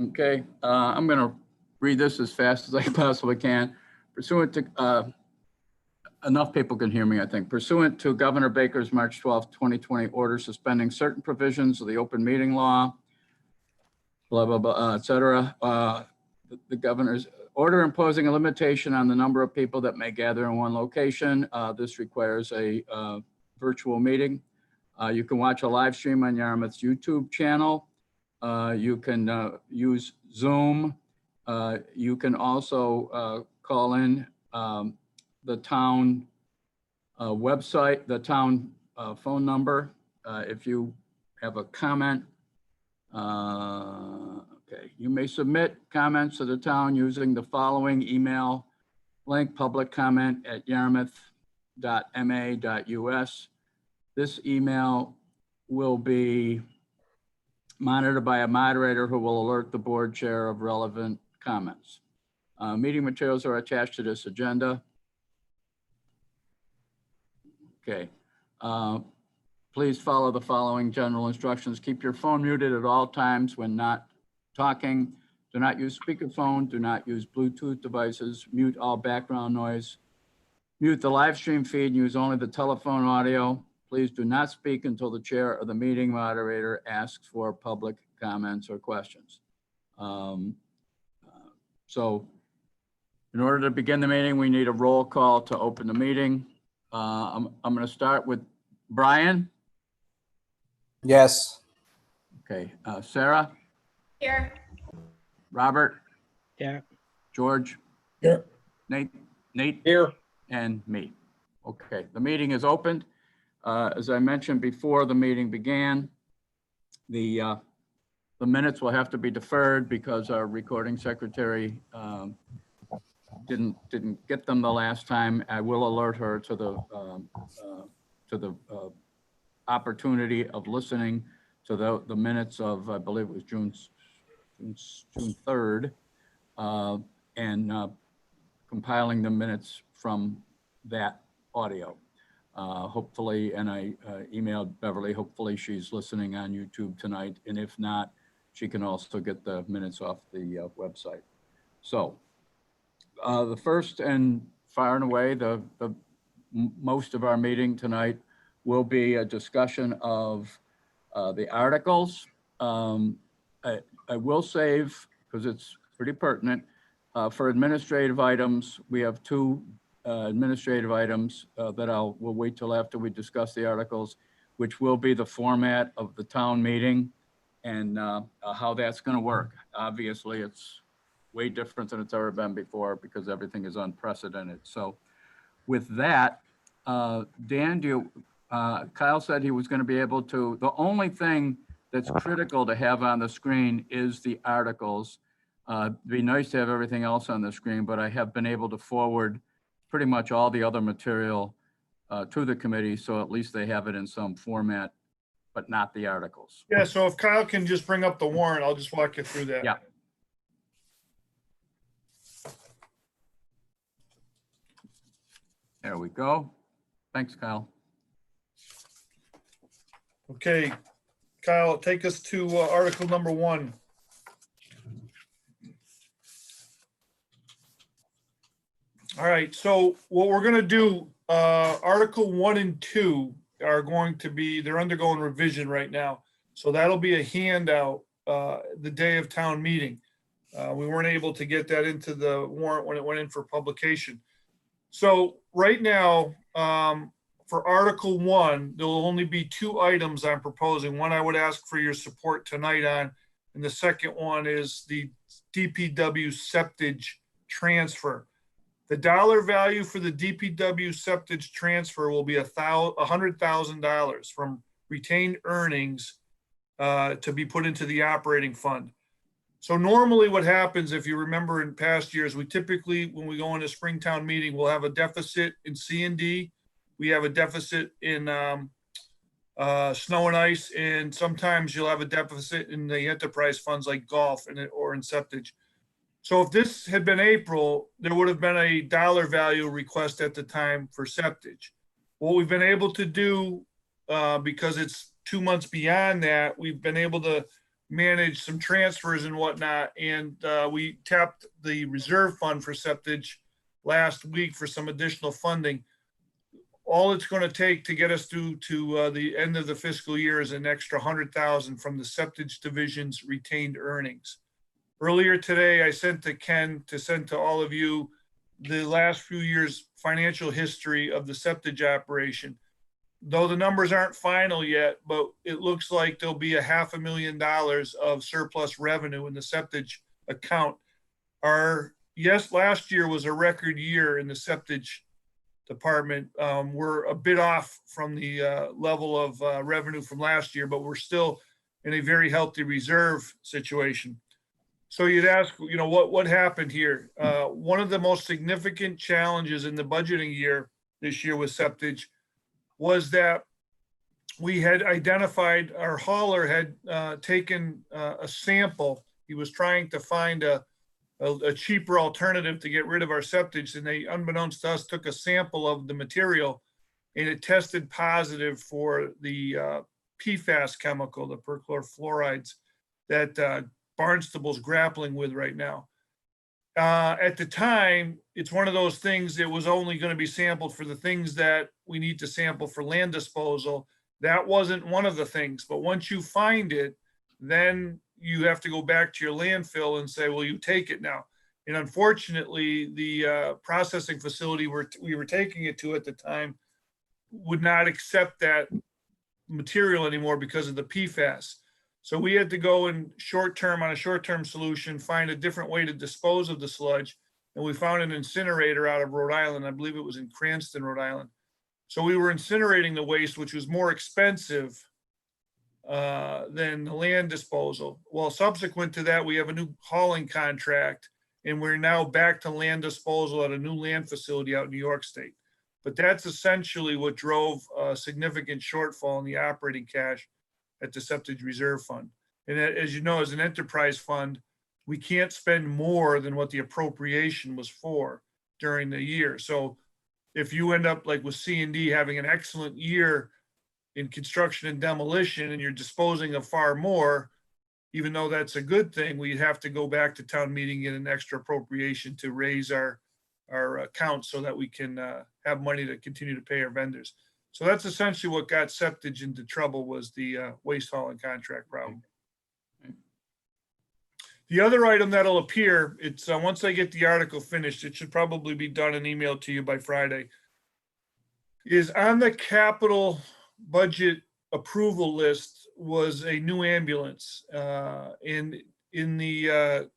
Okay, I'm going to read this as fast as I possibly can. Pursuant to, enough people can hear me, I think. Pursuant to Governor Baker's March 12th, 2020 order suspending certain provisions of the open meeting law, blah, blah, blah, et cetera. The governor's order imposing a limitation on the number of people that may gather in one location. This requires a virtual meeting. You can watch a live stream on Yarmouth's YouTube channel. You can use Zoom. You can also call in the town website, the town phone number. If you have a comment, okay, you may submit comments to the town using the following email link, publiccomment@yarmouth.ma.us. This email will be monitored by a moderator who will alert the board chair of relevant comments. Meeting materials are attached to this agenda. Okay. Please follow the following general instructions. Keep your phone muted at all times when not talking. Do not use speakerphone. Do not use Bluetooth devices. Mute all background noise. Mute the live stream feed and use only the telephone audio. Please do not speak until the chair or the meeting moderator asks for public comments or questions. So in order to begin the meeting, we need a roll call to open the meeting. I'm going to start with Brian. Yes. Okay. Sarah? Here. Robert? Here. George? Here. Nate? Here. And me. Okay, the meeting is opened. As I mentioned before the meeting began, the minutes will have to be deferred because our recording secretary didn't get them the last time. I will alert her to the opportunity of listening to the minutes of, I believe it was June 3rd, and compiling the minutes from that audio. Hopefully, and I emailed Beverly, hopefully she's listening on YouTube tonight. And if not, she can also get the minutes off the website. So the first and far and away, the most of our meeting tonight will be a discussion of the articles. I will save, because it's pretty pertinent, for administrative items. We have two administrative items that we'll wait till after we discuss the articles, which will be the format of the town meeting and how that's going to work. Obviously, it's way different than it's ever been before because everything is unprecedented. So with that, Dan, Kyle said he was going to be able to, the only thing that's critical to have on the screen is the articles. It'd be nice to have everything else on the screen, but I have been able to forward pretty much all the other material to the committee, so at least they have it in some format, but not the articles. Yeah, so if Kyle can just bring up the warrant, I'll just walk you through that. Yeah. There we go. Thanks, Kyle. Okay, Kyle, take us to article number 1. All right, so what we're gonna do, article 1 and 2 are going to be, they're undergoing revision right now. So that'll be a handout the day of town meeting. We weren't able to get that into the warrant when it went in for publication. So right now, for Article 1, there will only be 2 items I'm proposing. One I would ask for your support tonight on, and the second one is the DPW septage transfer. The dollar value for the DPW septage transfer will be $100,000 from retained earnings to be put into the operating fund. So normally what happens, if you remember in past years, we typically, when we go into Springtown meeting, we'll have a deficit in C&D. We have a deficit in snow and ice, and sometimes you'll have a deficit in the enterprise funds like golf or in septage. So if this had been April, there would have been a dollar value request at the time for septage. What we've been able to do, because it's 2 months beyond that, we've been able to manage some transfers and whatnot. And we tapped the reserve fund for septage last week for some additional funding. All it's going to take to get us through to the end of the fiscal year is an extra 100,000 from the septage division's retained earnings. Earlier today, I sent to Ken to send to all of you the last few years' financial history of the septage operation. Though the numbers aren't final yet, but it looks like there'll be $500,000 of surplus revenue in the septage account. Last year was a record year in the septage department. We're a bit off from the level of revenue from last year, but we're still in a very healthy reserve situation. So you'd ask, what happened here? One of the most significant challenges in the budgeting year this year with septage was that we had identified, our hauler had taken a sample. He was trying to find a cheaper alternative to get rid of our septage, and they, unbeknownst to us, took a sample of the material, and it tested positive for the PFAS chemical, the perchlorofluorides, that Barnstable's grappling with right now. At the time, it's one of those things that was only going to be sampled for the things that we need to sample for land disposal. That wasn't one of the things, but once you find it, then you have to go back to your landfill and say, well, you take it now. And unfortunately, the processing facility we were taking it to at the time would not accept that material anymore because of the PFAS. So we had to go on a short-term solution, find a different way to dispose of the sludge. And we found an incinerator out of Rhode Island. I believe it was in Cranston, Rhode Island. So we were incinerating the waste, which was more expensive than the land disposal. Well, subsequent to that, we have a new hauling contract, and we're now back to land disposal at a new land facility out in New York State. But that's essentially what drove a significant shortfall in the operating cash at the septage reserve fund. And as you know, as an enterprise fund, we can't spend more than what the appropriation was for during the year. So if you end up like with C&D having an excellent year in construction and demolition, and you're disposing of far more, even though that's a good thing, we'd have to go back to town meeting and an extra appropriation to raise our accounts so that we can have money to continue to pay our vendors. So that's essentially what got septage into trouble, was the waste hauling contract problem. The other item that'll appear, it's once I get the article finished, it should probably be done and emailed to you by Friday, is on the capital budget approval list was a new ambulance. And in the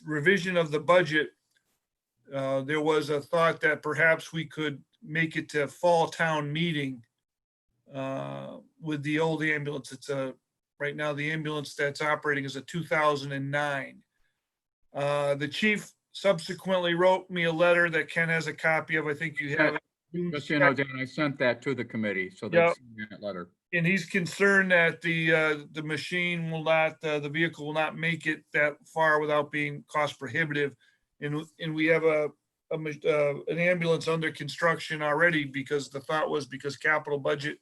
revision of the budget, there was a thought that perhaps we could make it to fall town meeting with the old ambulance. It's right now the ambulance that's operating is a 2009. The chief subsequently wrote me a letter that Ken has a copy of. I think you have it. Just so you know, Dan, I sent that to the committee, so that's that letter. And he's concerned that the machine will not, the vehicle will not make it that far without being cost prohibitive. And we have an ambulance under construction already, because the thought was, because capital budget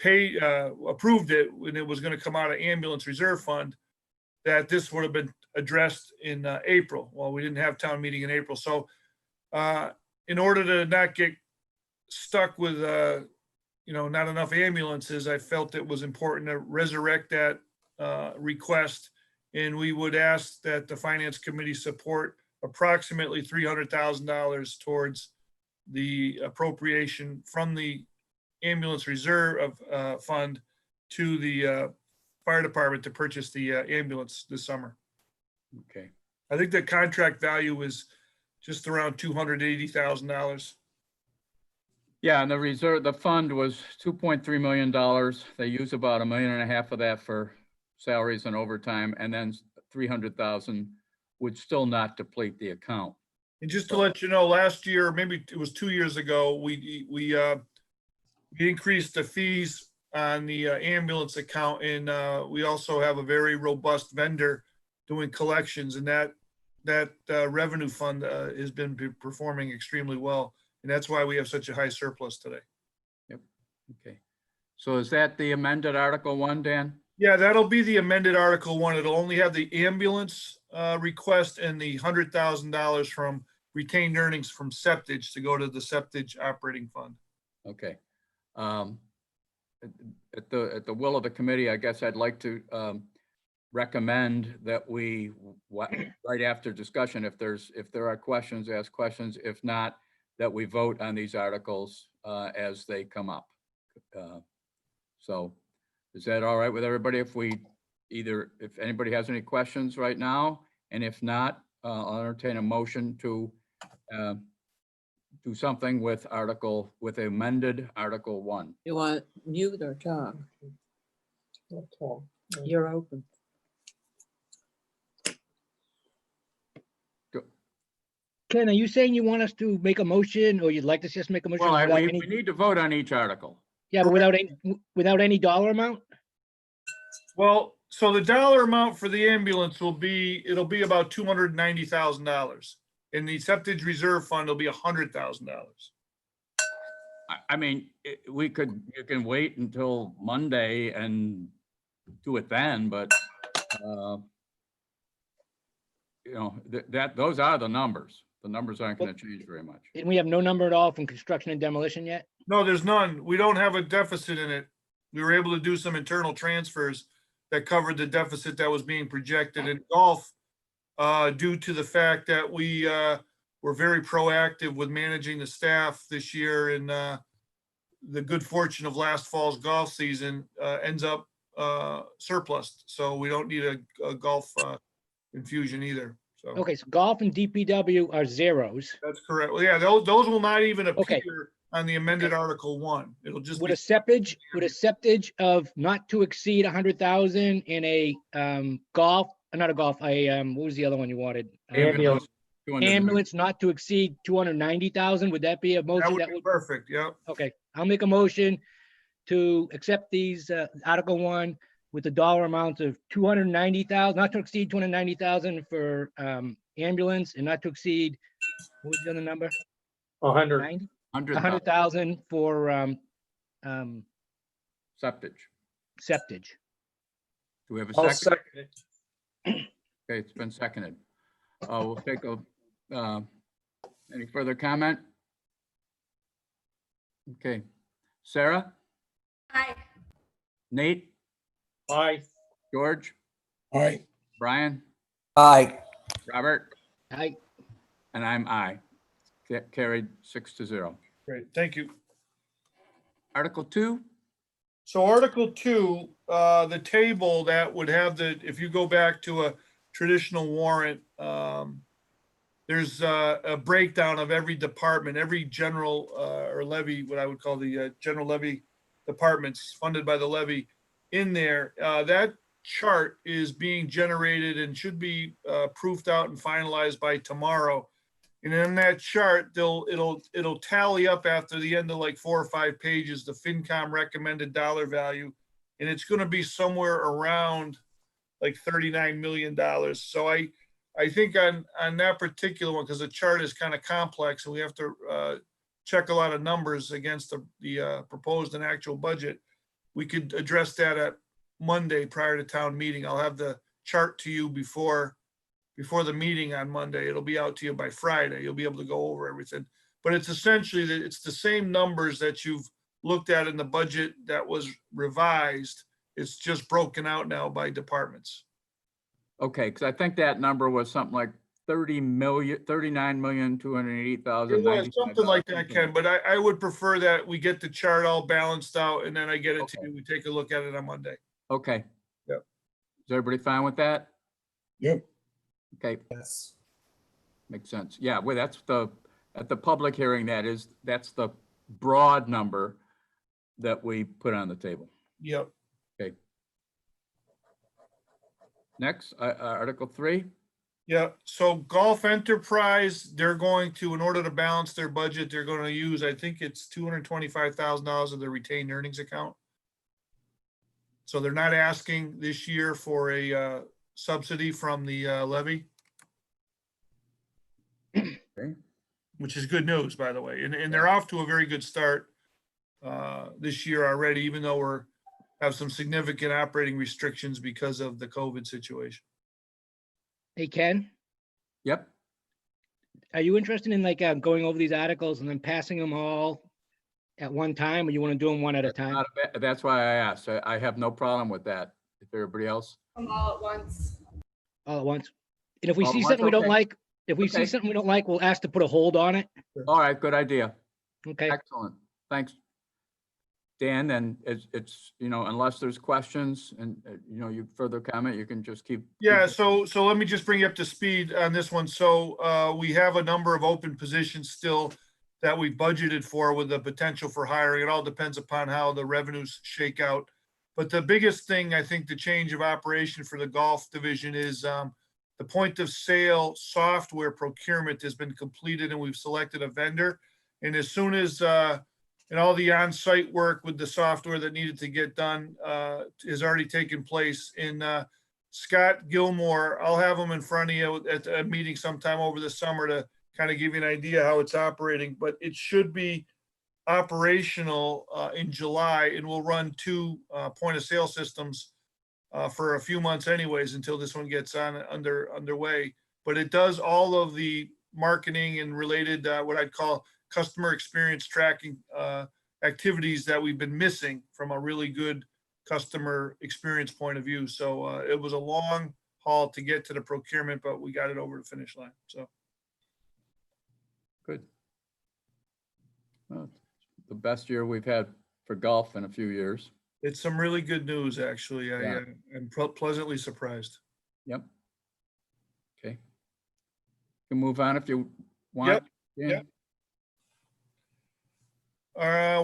approved it when it was going to come out of ambulance reserve fund, that this would have been addressed in April. Well, we didn't have town meeting in April. So in order to not get stuck with not enough ambulances, I felt it was important to resurrect that request. And we would ask that the finance committee support approximately $300,000 towards the appropriation from the ambulance reserve fund to the fire department to purchase the ambulance this summer. Okay. I think the contract value is just around $280,000. Yeah, and the fund was $2.3 million. They use about $1.5 million of that for salaries and overtime, and then 300,000 would still not deplete the account. And just to let you know, last year, maybe it was 2 years ago, we increased the fees on the ambulance account, and we also have a very robust vendor doing collections, and that revenue fund has been performing extremely well. And that's why we have such a high surplus today. Yep. Okay. So is that the amended Article 1, Dan? Yeah, that'll be the amended Article 1. It'll only have the ambulance request and the $100,000 from retained earnings from septage to go to the septage operating fund. Okay. At the will of the committee, I guess I'd like to recommend that we, right after discussion, if there are questions, ask questions. If not, that we vote on these articles as they come up. So is that all right with everybody? If anybody has any questions right now, and if not, I'll entertain a motion to do something with amended Article 1. You want mute or talk? You're open. Ken, are you saying you want us to make a motion, or you'd like to see us make a motion? Well, without we any? need to vote on each article. Yeah, but without any dollar amount? Well, so the dollar amount for the ambulance it'll be about $290,000. In the septage reserve fund, it'll be $100,000. I mean, you can wait until Monday and do it then, but those are the numbers. The numbers aren't going to change very much. And we have no number at all from construction and demolition yet? No, there's none. We don't have a deficit in it. We were able to do some internal transfers that covered the deficit that was being projected in golf due to the fact that we were very proactive with managing the staff this year, and the good fortune of last fall's golf season ends up surplus. So we don't need a golf infusion either. So Okay, so golf and DPW are zeros. that's correct. Well, yeah, those will not even Okay. appear on the amended Article 1. It'll just Would be a septage of not to exceed 100,000 in a golf, not a golf, what was the other one you wanted? Ambulance. Ambulance not to exceed 290,000. Would that be a that motion? would be perfect. Yep. Okay, I'll make a motion to accept these, Article 1 with the dollar amount of 290,000, not to exceed 290,000 for, ambulance, and not to exceed, what was the other number? 100. 100,000 for, Septage. septage. Do we have a I'll second? second it. Okay, it's been seconded. We'll take any further comment? Okay. Sarah? Aye. Nate? Aye. George? Aye. Brian? Aye. Robert? I, And I'm aye. Carried 6-0. Great. Thank you. Article 2? So Article 2, the table that would have if you go back to a traditional warrant, there's a breakdown of every department, every general or levy, what I would call the general levy departments funded by the levy in there. That chart is being generated and should be proofed out and finalized by tomorrow. And in that chart, it'll tally up after the end of like 4 or 5 pages, the FinCom recommended dollar value. And it's going to be somewhere around like $39 million. So I think on that particular one, because the chart is kind of complex and we have to check a lot of numbers against the proposed and actual budget, we could address that at Monday prior to town meeting. I'll have the chart to you before the meeting on Monday. It'll be out to you by Friday. You'll be able to go over everything. But it's essentially that it's the same numbers that you've looked at in the budget that was revised. It's just broken out now by departments. Okay, because I think that number was something like 39,280,000. It was something like that, Ken, but I would prefer that we get the chart all balanced out and then I get it to Okay. you. We take a look at it on Monday. Okay. Yep. Is everybody fine with that? Yep. Okay, Yes. makes sense. Yeah, well, at the public hearing, that's the broad number that we put on the table. Yep. Okay. Next, Article 3. Yeah, so Golf Enterprise, they're going to, in order to balance their budget, they're going to use, I think it's $225,000 of their retained earnings account. So they're not asking this year for a subsidy from the levy. Okay. Which is good news, by the way. And they're off to a very good start this year already, even though have some significant operating restrictions because of the COVID situation. Hey, Ken, Yep. are you interested in like going over these articles and then passing them all at one time, or you want to do them one at a time? That's why I asked. I have no problem with that. If everybody else. Them all at once. All at once? And if we All at see once, something we don't okay. like, if we Okay. see something we don't like, we'll ask to put a hold on it. All right, good idea. Okay, Excellent. Thanks. Dan, and it's, unless there's questions and, you further comment, you can just keep. Yeah, so let me just bring you up to speed on this one. So we have a number of open positions still that we budgeted for with the potential for hiring. It all depends upon how the revenues shake out. But the biggest thing, I think, the change of operation for the golf division is the point of sale software procurement has been completed and we've selected a vendor. And as soon as and all the on-site work with the software that needed to get done has already taken place. And Scott Gilmore, I'll have him in front of you at a meeting sometime over the summer to kind of give you an idea how it's operating, but it should be operational in July, and we'll run 2 point of sale systems for a few months anyways, until this one gets underway. But it does all of the marketing and related, what I'd call customer experience tracking activities that we've been missing from a really good customer experience point of view. So it was a long haul to get to the procurement, but we got it over the finish line. So Good. Well, the best year we've had for golf in a few years. it's some really good news, actually. Yeah. I'm pleasantly surprised. Yep. Okay. You can move on if you want. Yep, Dan. yep.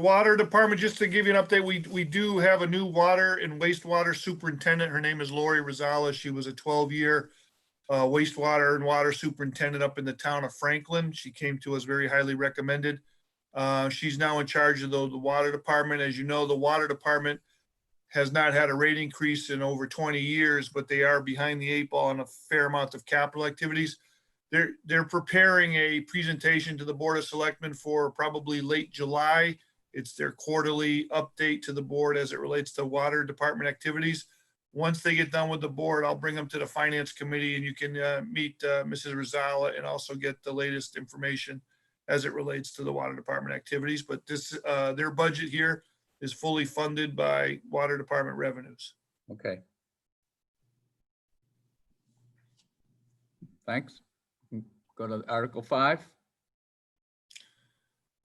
Water department, just to give you an update, we do have a new water and wastewater superintendent. Her name is Lori Rosales. She was a 12-year wastewater and water superintendent up in the town of Franklin. She came to us very highly recommended. She's now in charge of the water department. As you know, the water department has not had a rate increase in over 20 years, but they are behind the 8 ball on a fair amount of capital activities. They're preparing a presentation to the Board of Selectmen for probably late July. It's their quarterly update to the board as it relates to water department activities. Once they get done with the board, I'll bring them to the finance committee and you can meet Mrs. Rosala and also get the latest information as it relates to the water department activities. But this, their budget here is fully funded by water department revenues. Okay. Thanks. Go to Article 5.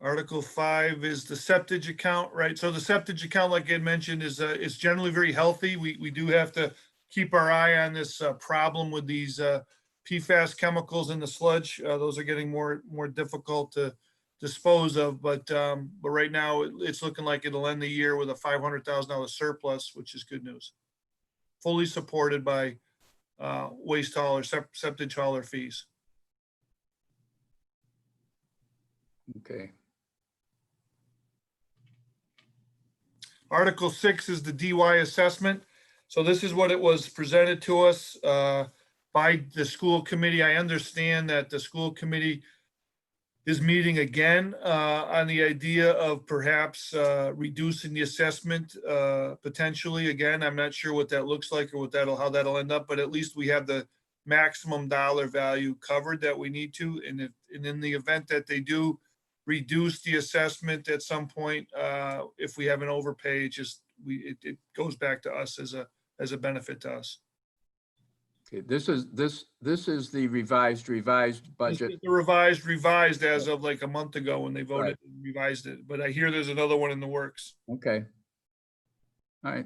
Article 5 is the septage account, right? So the septage account, like I had mentioned, is generally very healthy. We do have to keep our eye on this problem with these PFAS chemicals in the sludge. Those are getting more difficult to dispose of, but right now it's looking like it'll end the year with a $500,000 surplus, which is good news. Fully supported by waste hauler, septage hauler fees. Okay. Article 6 is the DY assessment. So this is what it was presented to us by the school committee. I understand that the school committee is meeting again on the idea of perhaps reducing the assessment potentially. Again, I'm not sure what that looks like or how that'll end up, but at least we have the maximum dollar value covered that we need to. And in the event that they do reduce the assessment at some point, if we have an overpay, it goes back to us as a benefit to us. Okay. This is the revised This budget. is the revised as of like a month ago when they voted Right. and revised it, but I hear there's another one in the works. Okay. All right.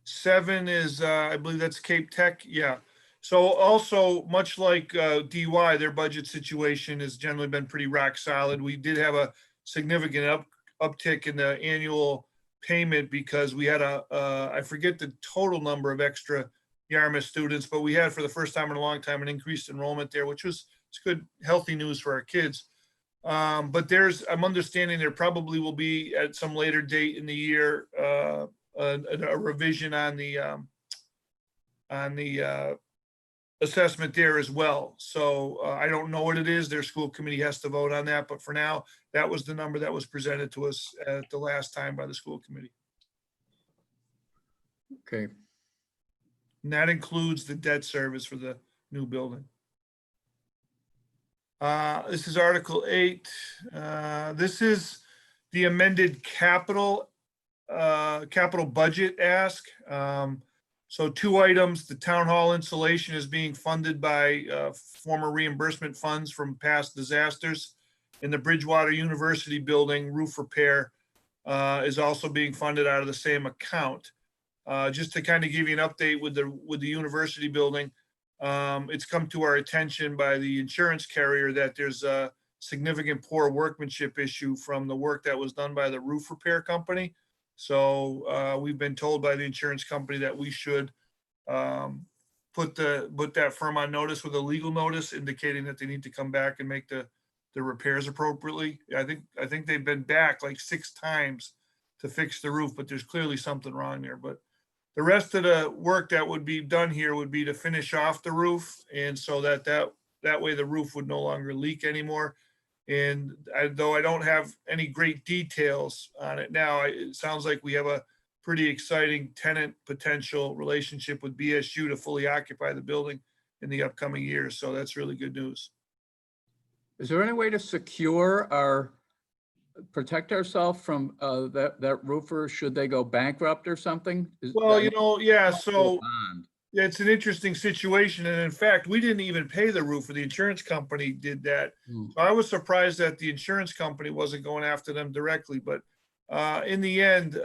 7 is, I believe that's Cape Tech, yeah. So also, much like DY, their budget situation has generally been pretty rock solid. We did have a significant uptick in the annual payment because we had I forget the total number of extra Yarmouth students, but we had for the first time in a long time an increased enrollment there, which was it's good, healthy news for our kids. But I'm understanding there probably will be at some later date in the year a revision on the assessment there as well. So I don't know what it is. Their school committee has to vote on that. But for now, that was the number that was presented to us at the last time by the school committee. Okay, And that includes the debt service for the new building. This is Article 8. This is the amended capital budget ask. So 2 items, the town hall insulation is being funded by former reimbursement funds from past disasters. In the Bridgewater University building, roof repair is also being funded out of the same account. Just to kind of give you an update with the university building, it's come to our attention by the insurance carrier that there's a significant poor workmanship issue from the work that was done by the roof repair company. So we've been told by the insurance company that we should put that firm on notice with a legal notice indicating that they need to come back and make the repairs appropriately. I think they've been back like 6 times to fix the roof, but there's clearly something wrong there. But the rest of the work that would be done here would be to finish off the roof, and so that way the roof would no longer leak anymore. And though I don't have any great details on it now, it sounds like we have a pretty exciting tenant potential relationship with BSU to fully occupy the building in the upcoming years. So that's really good news. is there any way to protect ourselves from that roofer should they go bankrupt or something? Well, yeah, so Bond. yeah, it's an interesting situation. And in fact, we didn't even pay the roofer. The insurance company did that. Hmm. So I was surprised that the insurance company wasn't going after them directly. But in the end,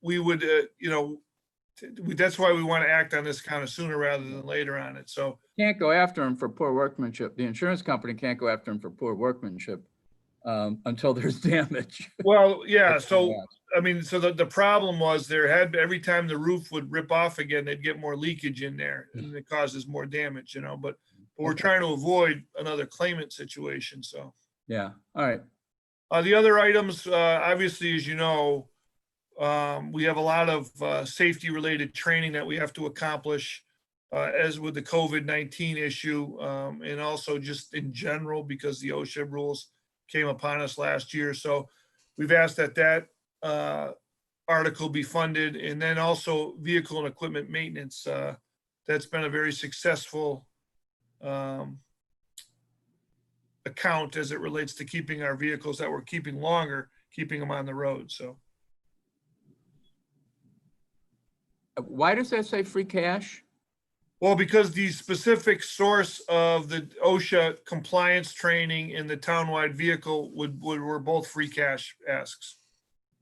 we would, that's why we want to act on this kind of sooner rather than later on it. So Can't go after him for poor workmanship. The insurance company can't go after him for poor workmanship until there's damage. well, yeah. So I mean, so the problem was every time the roof would rip off again, they'd get more leakage in there and it causes more damage, but we're Okay. trying to avoid another claimant situation. So Yeah, all right. the other items, obviously, as you know, we have a lot of safety related training that we have to accomplish as with the COVID-19 issue and also just in general because the OSHA rules came upon us last year. So we've asked that article be funded, and then also vehicle and equipment maintenance. That's been a very successful account as it relates to keeping our vehicles that we're keeping longer, keeping them on the road. So Why does that say free cash? well, because the specific source of the OSHA compliance training in the townwide vehicle were both free cash asks.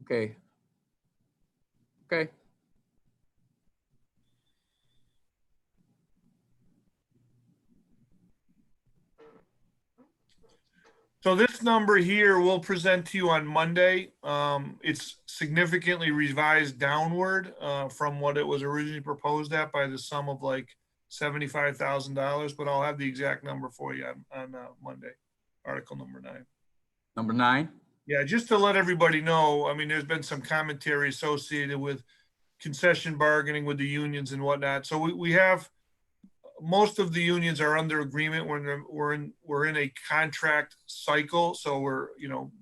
Okay. Okay, So this number here we'll present to you on Monday. It's significantly revised downward from what it was originally proposed at by the sum of like $75,000, but I'll have the exact number for you on Monday, article number 9. number 9. Yeah, just to let everybody know, I mean, there's been some commentary associated with concession bargaining with the unions and whatnot. So we have, most of the unions are under agreement when we're in a contract cycle. So we're,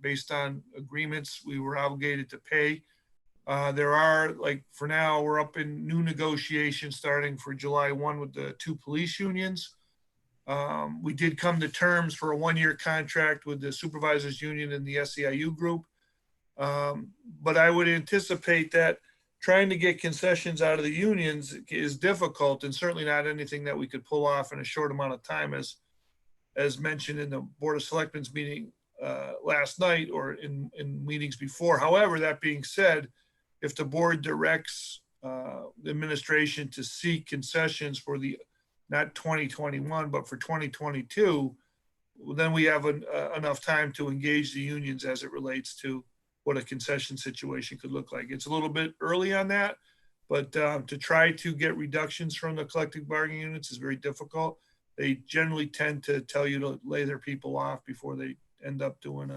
based on agreements, we were obligated to pay. There are, like, for now, we're up in new negotiations starting for July 1 with the 2 police unions. We did come to terms for a 1-year contract with the supervisors union and the SEIU group. But I would anticipate that trying to get concessions out of the unions is difficult and certainly not anything that we could pull off in a short amount of time, as mentioned in the Board of Selectmen's meeting last night or in meetings before. However, that being said, if the board directs the administration to seek concessions for not 2021, but for 2022, then we have enough time to engage the unions as it relates to what a concession situation could look like. It's a little bit early on that, but to try to get reductions from the collective bargaining units is very difficult. They generally tend to tell you to lay their people off before they end up doing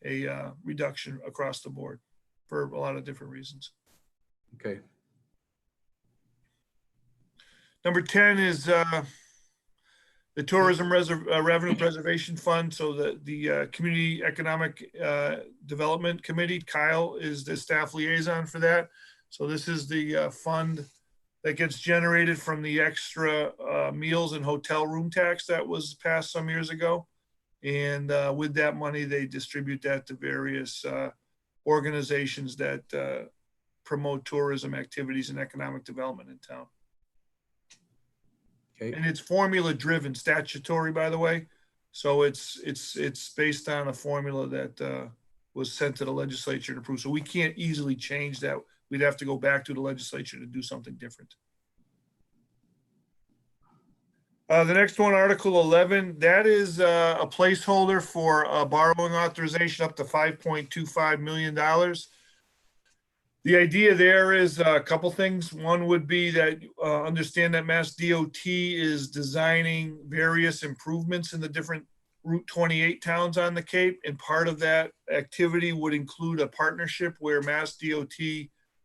a reduction across the board for a lot of different reasons. Okay, Number 10 is the Tourism Revenue Preservation Fund. So the Community Economic Development Committee, Kyle is the staff liaison for that. So this is the fund that gets generated from the extra meals and hotel room tax that was passed some years ago. And with that money, they distribute that to various organizations that promote tourism activities and economic development in town. Okay, And it's formula driven, statutory, by the way. So it's based on a formula that was sent to the legislature to approve. So we can't easily change that. We'd have to go back to the legislature to do something different. The next one, Article 11, that is a placeholder for a borrowing authorization up to $5.25 million. The idea there is a couple things. One would be that understand that Mass DOT is designing various improvements in the different Route 28 towns on the Cape. And part of that activity would include a partnership where Mass DOT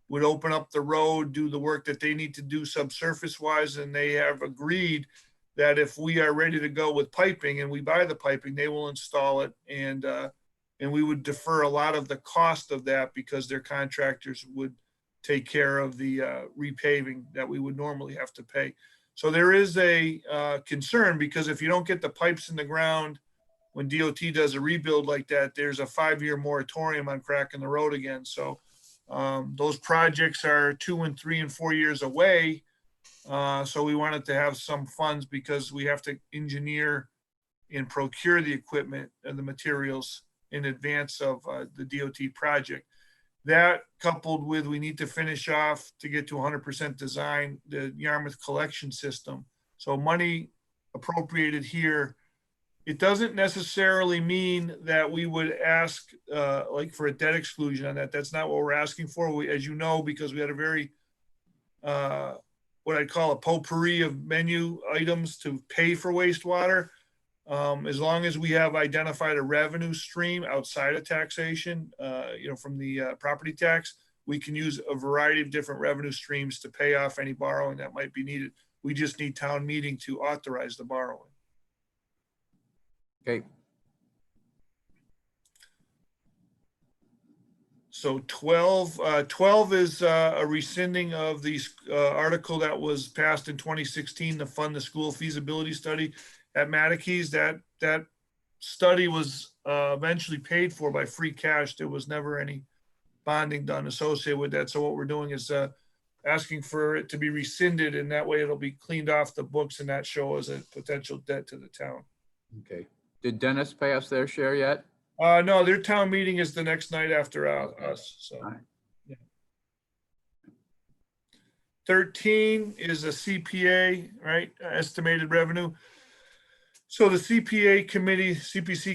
would open up the road, do the work that they need to do subsurface wise. And they have agreed that if we are ready to go with piping and we buy the piping, they will install it. And we would defer a lot of the cost of that because their contractors would take care of the repaving that we would normally have to pay. So there is a concern because if you don't get the pipes in the ground, when DOT does a rebuild like that, there's a 5-year moratorium on cracking the road again. So those projects are 2 and 3 and 4 years away. So we wanted to have some funds because we have to engineer and procure the equipment and the materials in advance of the DOT project. That coupled with, we need to finish off to get to 100% design, the Yarmouth collection system. So money appropriated here, it doesn't necessarily mean that we would ask like for a debt exclusion on that. That's not what we're asking for. We, as you know, because we had a very, what I'd call a potpourri of menu items to pay for wastewater. As long as we have identified a revenue stream outside of taxation, from the property tax, we can use a variety of different revenue streams to pay off any borrowing that might be needed. We just need town meeting to authorize the borrowing. okay, So 12 is a rescinding of the article that was passed in 2016 to fund the school feasibility study at Mattakey's. That study was eventually paid for by free cash. There was never any bonding done associated with that. So what we're doing is asking for it to be rescinded, and that way it'll be cleaned off the books and not show as a potential debt to the town. okay. Did Dennis pass their share yet? No, their town meeting is the next night after us. So. All right. Yeah. 13 is a CPA, right? Estimated revenue. So the CPC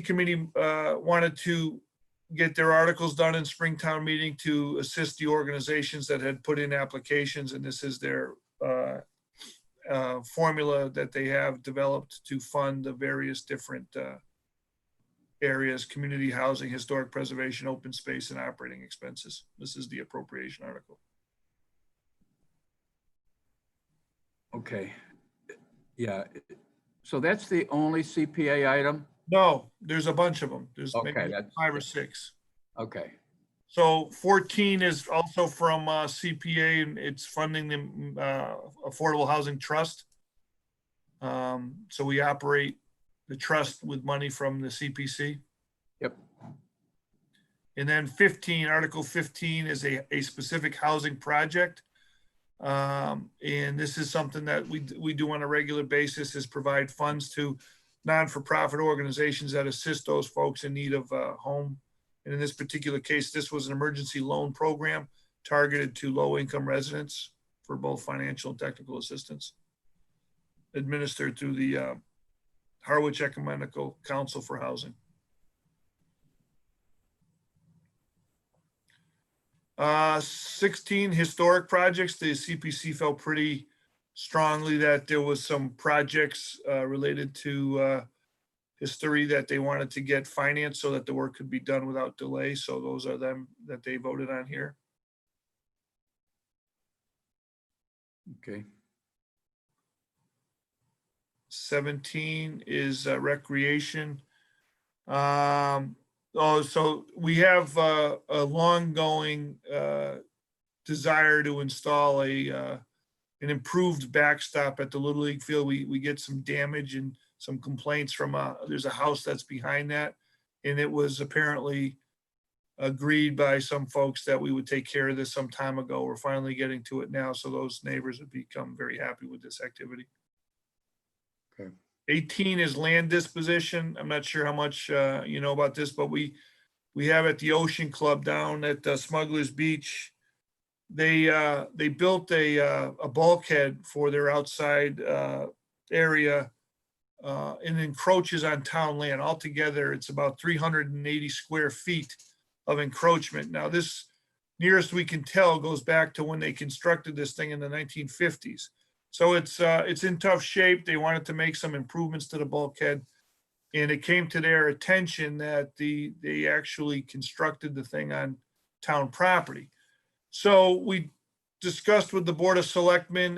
committee wanted to get their articles done in Springtown meeting to assist the organizations that had put in applications. And this is their formula that they have developed to fund the various different areas: community housing, historic preservation, open space, and operating expenses. This is the appropriation article. Okay. Yeah. So that's the only CPA item? No, there's a bunch of them. There's Okay, maybe that's- 5 or 6. Okay, So 14 is also from CPA, and it's funding the Affordable Housing Trust. So we operate the trust with money from the CPC. yep, And then 15, Article 15 is a specific housing project. And this is something that we do on a regular basis, is provide funds to non-for-profit organizations that assist those folks in need of a home. And in this particular case, this was an emergency loan program targeted to low-income residents for both financial and technical assistance, administered through the Harwich Ecumenical Council for Housing. 16 historic projects. The CPC felt pretty strongly that there was some projects related to history that they wanted to get financed so that the work could be done without delay. So those are them that they voted on here. okay. 17 is recreation. So we have a long-going desire to install an improved backstop at the Little League field. We get some damage and some complaints from there's a house that's behind that. And it was apparently agreed by some folks that we would take care of this some time ago. We're finally getting to it now. So those neighbors have become very happy with this activity. Okay. 18 is land disposition. I'm not sure how much you know about this, but we have at the Ocean Club down at Smugglers Beach. They built a bulkhead for their outside area and encroaches on town land. Altogether, it's about 380 square feet of encroachment. Now, this, nearest we can tell, goes back to when they constructed this thing in the 1950s. So it's in tough shape. They wanted to make some improvements to the bulkhead, and it came to their attention that they actually constructed the thing on town property. So we discussed with the Board of Selectmen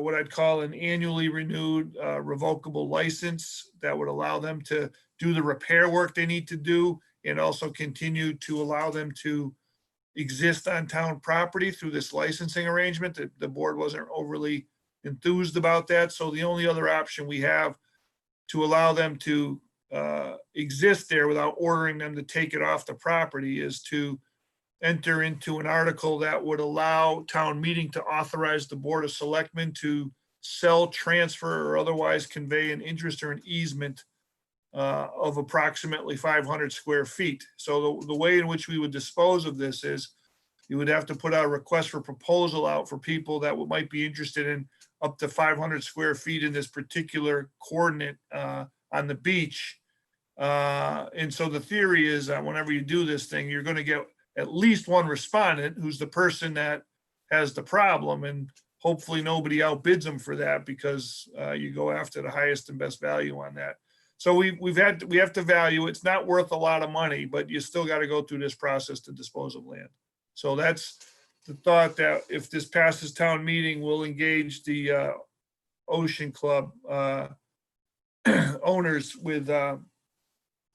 what I'd call an annually renewed revocable license that would allow them to do the repair work they need to do, and also continue to allow them to exist on town property through this licensing arrangement. The board wasn't overly enthused about that. So the only other option we have to allow them to exist there without ordering them to take it off the property is to enter into an article that would allow town meeting to authorize the Board of Selectmen to sell, transfer, or otherwise convey an interest or an easement of approximately 500 square feet. So the way in which we would dispose of this is you would have to put out a request for proposal out for people that might be interested in up to 500 square feet in this particular coordinate on the beach. And so the theory is that whenever you do this thing, you're going to get at least one respondent who's the person that has the problem, and hopefully nobody outbids them for that, because you go after the highest and best value on that. So we have to value. It's not worth a lot of money, but you still got to go through this process to dispose of land. So that's the thought, that if this passes town meeting, we'll engage the Ocean Club owners with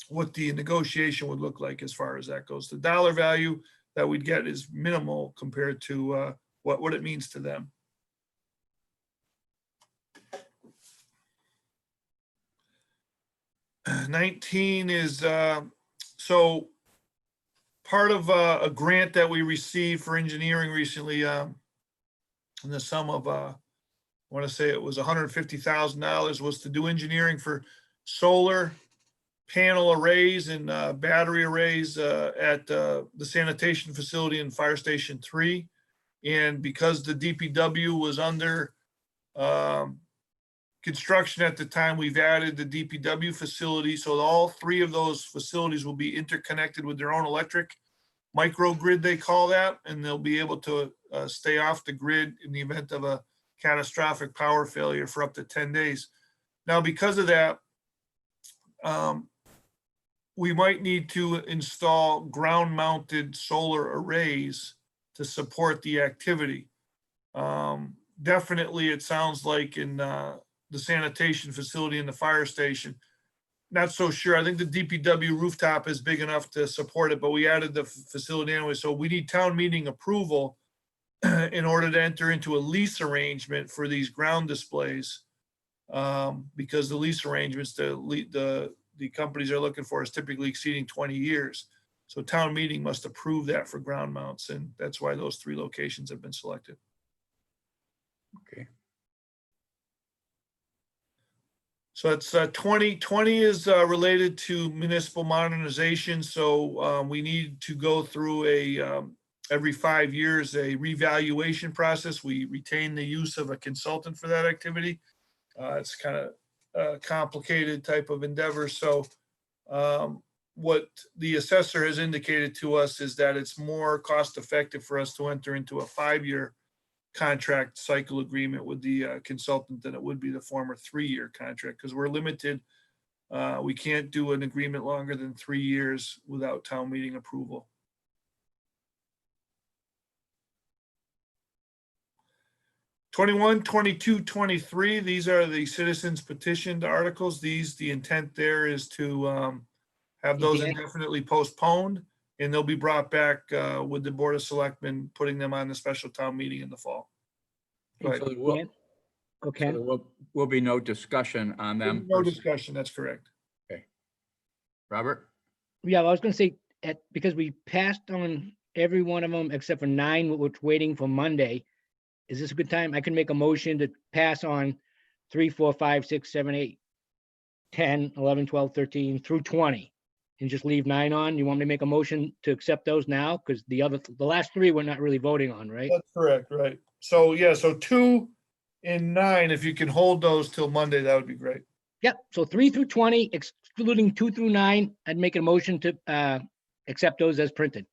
what the negotiation would look like as far as that goes. The dollar value that we'd get is minimal compared to what it means to them. $19 is so part of a grant that we received for engineering recently in the sum of I want to say it was $150,000, was to do engineering for solar panel arrays and battery arrays at the sanitation facility in Fire Station 3. And because the DPW was under construction at the time, we've added the DPW facility. So all three of those facilities will be interconnected with their own electric microgrid, they call that, and they'll be able to stay off the grid in the event of a catastrophic power failure for up to 10 days. Now, because of that, we might need to install ground-mounted solar arrays to support the activity. Definitely, it sounds like in the sanitation facility in the fire station. Not so sure. I think the DPW rooftop is big enough to support it, but we added the facility anyway. So we need town meeting approval in order to enter into a lease arrangement for these ground displays. Because the lease arrangements, the companies are looking for is typically exceeding 20 years. So town meeting must approve that for ground mounts, and that's why those three locations have been selected. Okay. So it's 2020 is related to municipal modernization. So we need to go through every 5 years, a revaluation process. We retain the use of a consultant for that activity. It's kind of a complicated type of endeavor. So what the assessor has indicated to us is that it's more cost effective for us to enter into a 5-year contract cycle agreement with the consultant than it would be the former 3-year contract, because we're limited. We can't do an agreement longer than 3 years without town meeting approval. 21, 22, 23, these are the citizens petitioned articles. The intent there is to have those Dan? indefinitely postponed, and they'll be brought back with the Board of Selectmen, putting them on the special town meeting in the fall. Go ahead. So there will- Dan? so Okay, there will be no discussion on them. No discussion, that's correct. Robert? yeah, I was gonna say, because we passed on every one of them except for 9, which we're waiting for Monday. Is this a good time? I can make a motion to pass on 3, 4, 5, 6, 7, 8, 10, 11, 12, 13 through 20 and just leave 9 on. You want me to make a motion to accept those now? Because the last 3 we're not really voting on, right? That's correct, right. So, yeah, so 2 and 9, if you can hold those till Monday, that would be great. Yep, so 3 through 20, excluding 2 through 9, I'd make a motion to accept those as printed.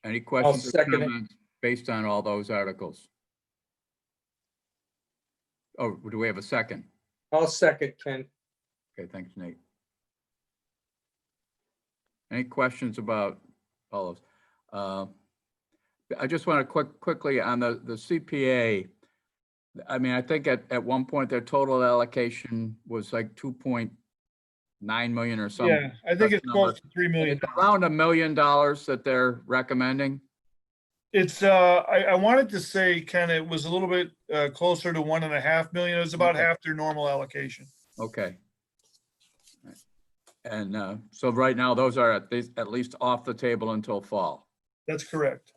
Any questions or second it. comments based on all those articles? Oh, do we have a second? I'll second, Ken. Okay, thanks, Nate. Any questions about all of? I just want to quickly on the CPA. I mean, I think at one point their total allocation was like 2.9 million or something. Yeah, I think it's close to $3 million. It's around $1 million that they're recommending. It's, I wanted to say, Ken, it was a little bit closer to 1.5 million. It was about Okay. half their normal allocation. Okay. And so right now, those are at least off the table until fall. That's correct.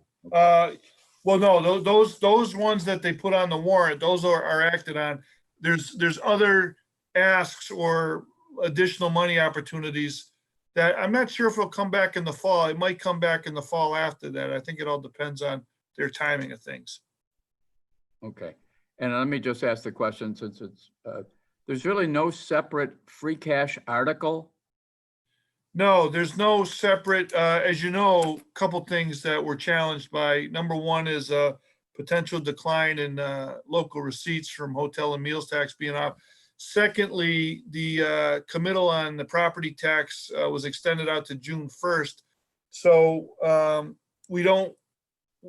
Well, no, those ones that they put on the warrant, those are acted on. There's other asks or additional money opportunities that I'm not sure if it'll come back in the fall. It might come back in the fall after that. I think it all depends on their timing of things. Okay. And let me just ask the question, since it's, there's really no separate free cash article. No, there's no separate, as you know, a couple things that were challenged by, number one is a potential decline in local receipts from hotel and meals tax being off. Secondly, the committal on the property tax was extended out to June 1st. So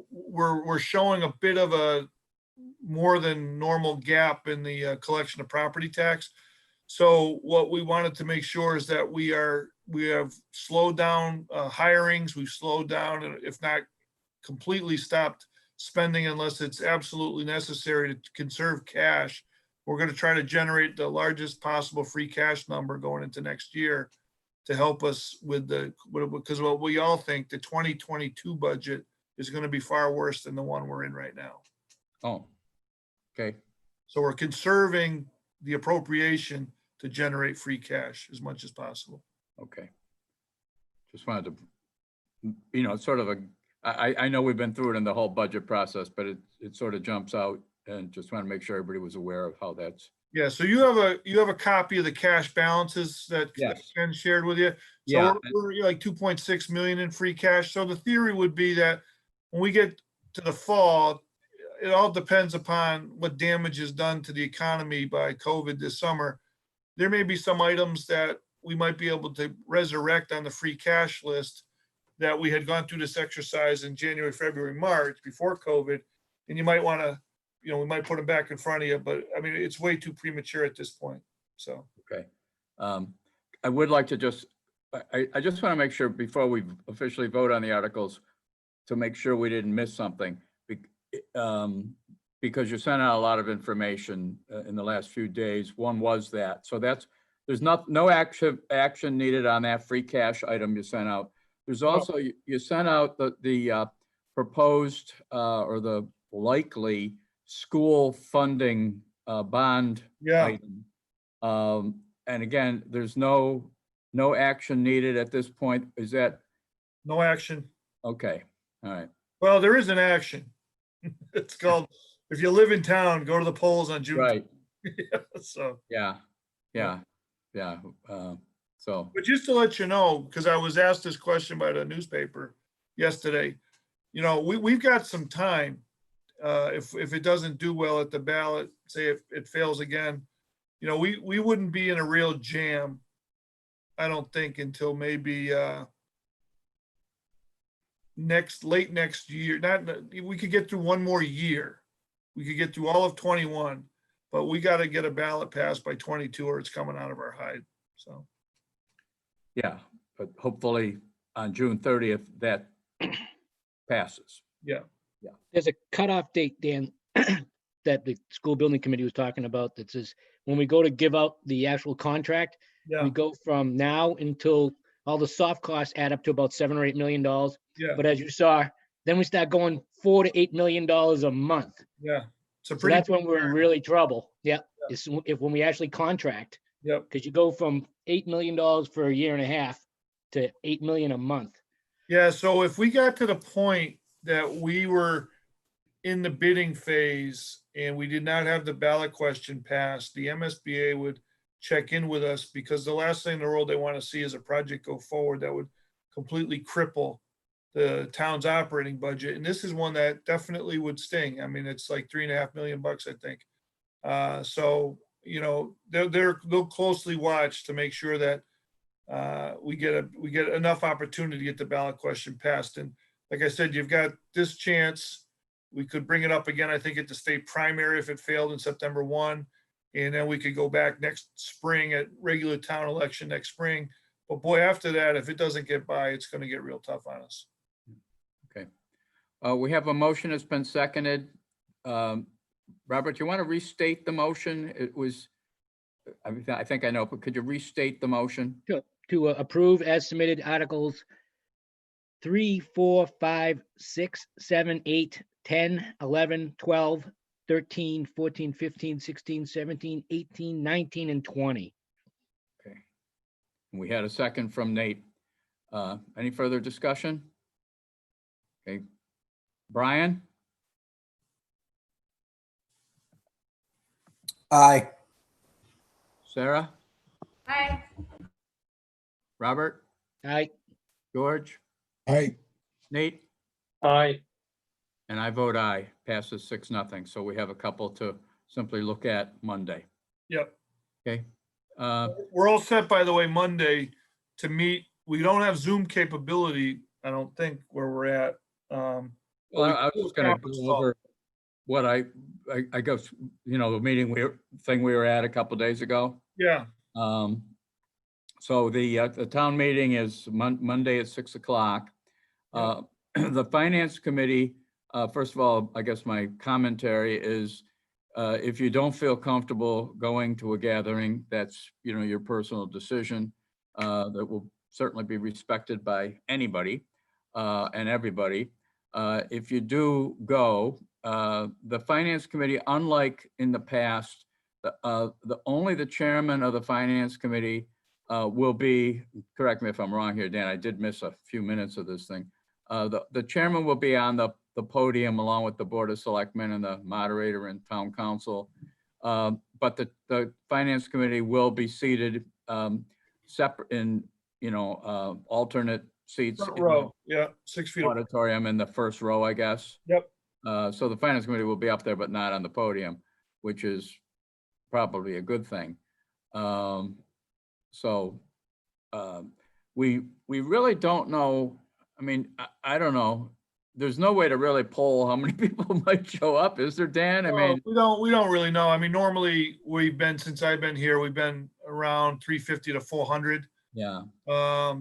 we're showing a bit of a more than normal gap in the collection of property tax. So what we wanted to make sure is that we have slowed down hirings. We've slowed down, and if not completely stopped spending unless it's absolutely necessary to conserve cash. We're going to try to generate the largest possible free cash number going into next year to help us with because what we all think the 2022 budget is going to be far worse than the one we're in right now. Oh, okay. So we're conserving the appropriation to generate free cash as much as possible. Okay. Just wanted to, sort of I know we've been through it in the whole budget process, but it sort of jumps out, and just want to make sure everybody was aware of how that's. Yeah, so you have a copy of the cash balances that Yes. Ken shared with you. So Yeah. we're like 2.6 million in free cash. So the theory would be that when we get to the fall, it all depends upon what damage is done to the economy by COVID this summer. There may be some items that we might be able to resurrect on the free cash list that we had gone through this exercise in January, February, March before COVID. And you might want to, we might put them back in front of you, but I mean, it's way too premature at this point. So. Okay. I would like to I just want to make sure before we officially vote on the articles, to make sure we didn't miss something. Because you sent out a lot of information in the last few days. One was that. So there's no action needed on that free cash item you sent out. There's also, you sent out the proposed or the likely school funding bond Yeah, item. And again, there's no action needed at this point. Is that no action. okay? All right. Well, there is an action. It's called, if you live in town, go to the polls on June. Right. So, Yeah. So but just to let you know, because I was asked this question by the newspaper yesterday, we've got some time. If it doesn't do well at the ballot, say if it fails again, we wouldn't be in a real jam, I don't think, until maybe late next year. We could get through one more year. we could get through all of 21, but we got to get a ballot passed by 22 or it's coming out of our hide. So, Yeah, but hopefully on June 30th, that passes. yeah. There's a cutoff date, Dan, that the school building committee was talking about that says, when we go to give out the actual contract, Yeah, we go from now until all the soft costs add up to about $7 or $8 million. yeah, But as you saw, then we start going $4 to $8 million a month. yeah. It's a So pretty, that's when we're in really trouble. Yeah, it's when we actually contract, yep. because you go from $8 million for a year and a half to $8 million a month. Yeah, so if we got to the point that we were in the bidding phase and we did not have the ballot question passed, the MSBA would check in with us, because the last thing in the world they want to see is a project go forward that would completely cripple the town's operating budget. And this is one that definitely would sting. I mean, it's like $3.5 million, I think. So, you know, they'll closely watch to make sure that we get enough opportunity to get the ballot question passed. And like I said, you've got this chance. We could bring it up again, I think, at the state primary if it failed in September 1. And then we could go back next spring at regular town election next spring. But boy, after that, if it doesn't get by, it's going to get real tough on us. Okay. We have a motion that's been seconded. Robert, you want to restate the motion? It was, I think I know, but could you restate the motion? To approve as submitted Articles 3, 4, 5, 6, 7, 8, 10, 11, 12, 13, 14, 15, 16, 17, 18, 19, and 20. Okay. We had a second from Nate. Any further discussion? Okay. Brian, Aye. Sarah, Aye. Robert, Aye. George, Aye. Nate, Aye. and I vote aye. Passes 6-0. So we have a couple to simply look at Monday. Yep. Okay. We're all set, by the way, Monday to meet. We don't have Zoom capability, I don't think, where we're at. Well, I was just gonna go over what I guess, you know, the meeting we were at a couple days ago. Yeah, So the town meeting is Monday at 6 o'clock. The finance committee, first of all, I guess my commentary is, if you don't feel comfortable going to a gathering, that's, you know, your personal decision. That will certainly be respected by anybody and everybody. If you do go, the finance committee, unlike in the past, only the chairman of the finance committee will be, correct me if I'm wrong here, Dan, I did miss a few minutes of this thing. The chairman will be on the podium along with the board of selectmen and the moderator and town council. But the finance committee will be seated separate in, you know, alternate seats. front in the row, yeah, 6 feet. Auditorium in the first row, I guess. Yep. So the finance committee will be up there, but not on the podium, which is probably a good thing. We really don't know. I mean, I don't know. There's no way to really poll how many people might show up, is there, Dan? I mean, We don't really know. I mean, normally since I've been here, we've been around 350 to 400. yeah,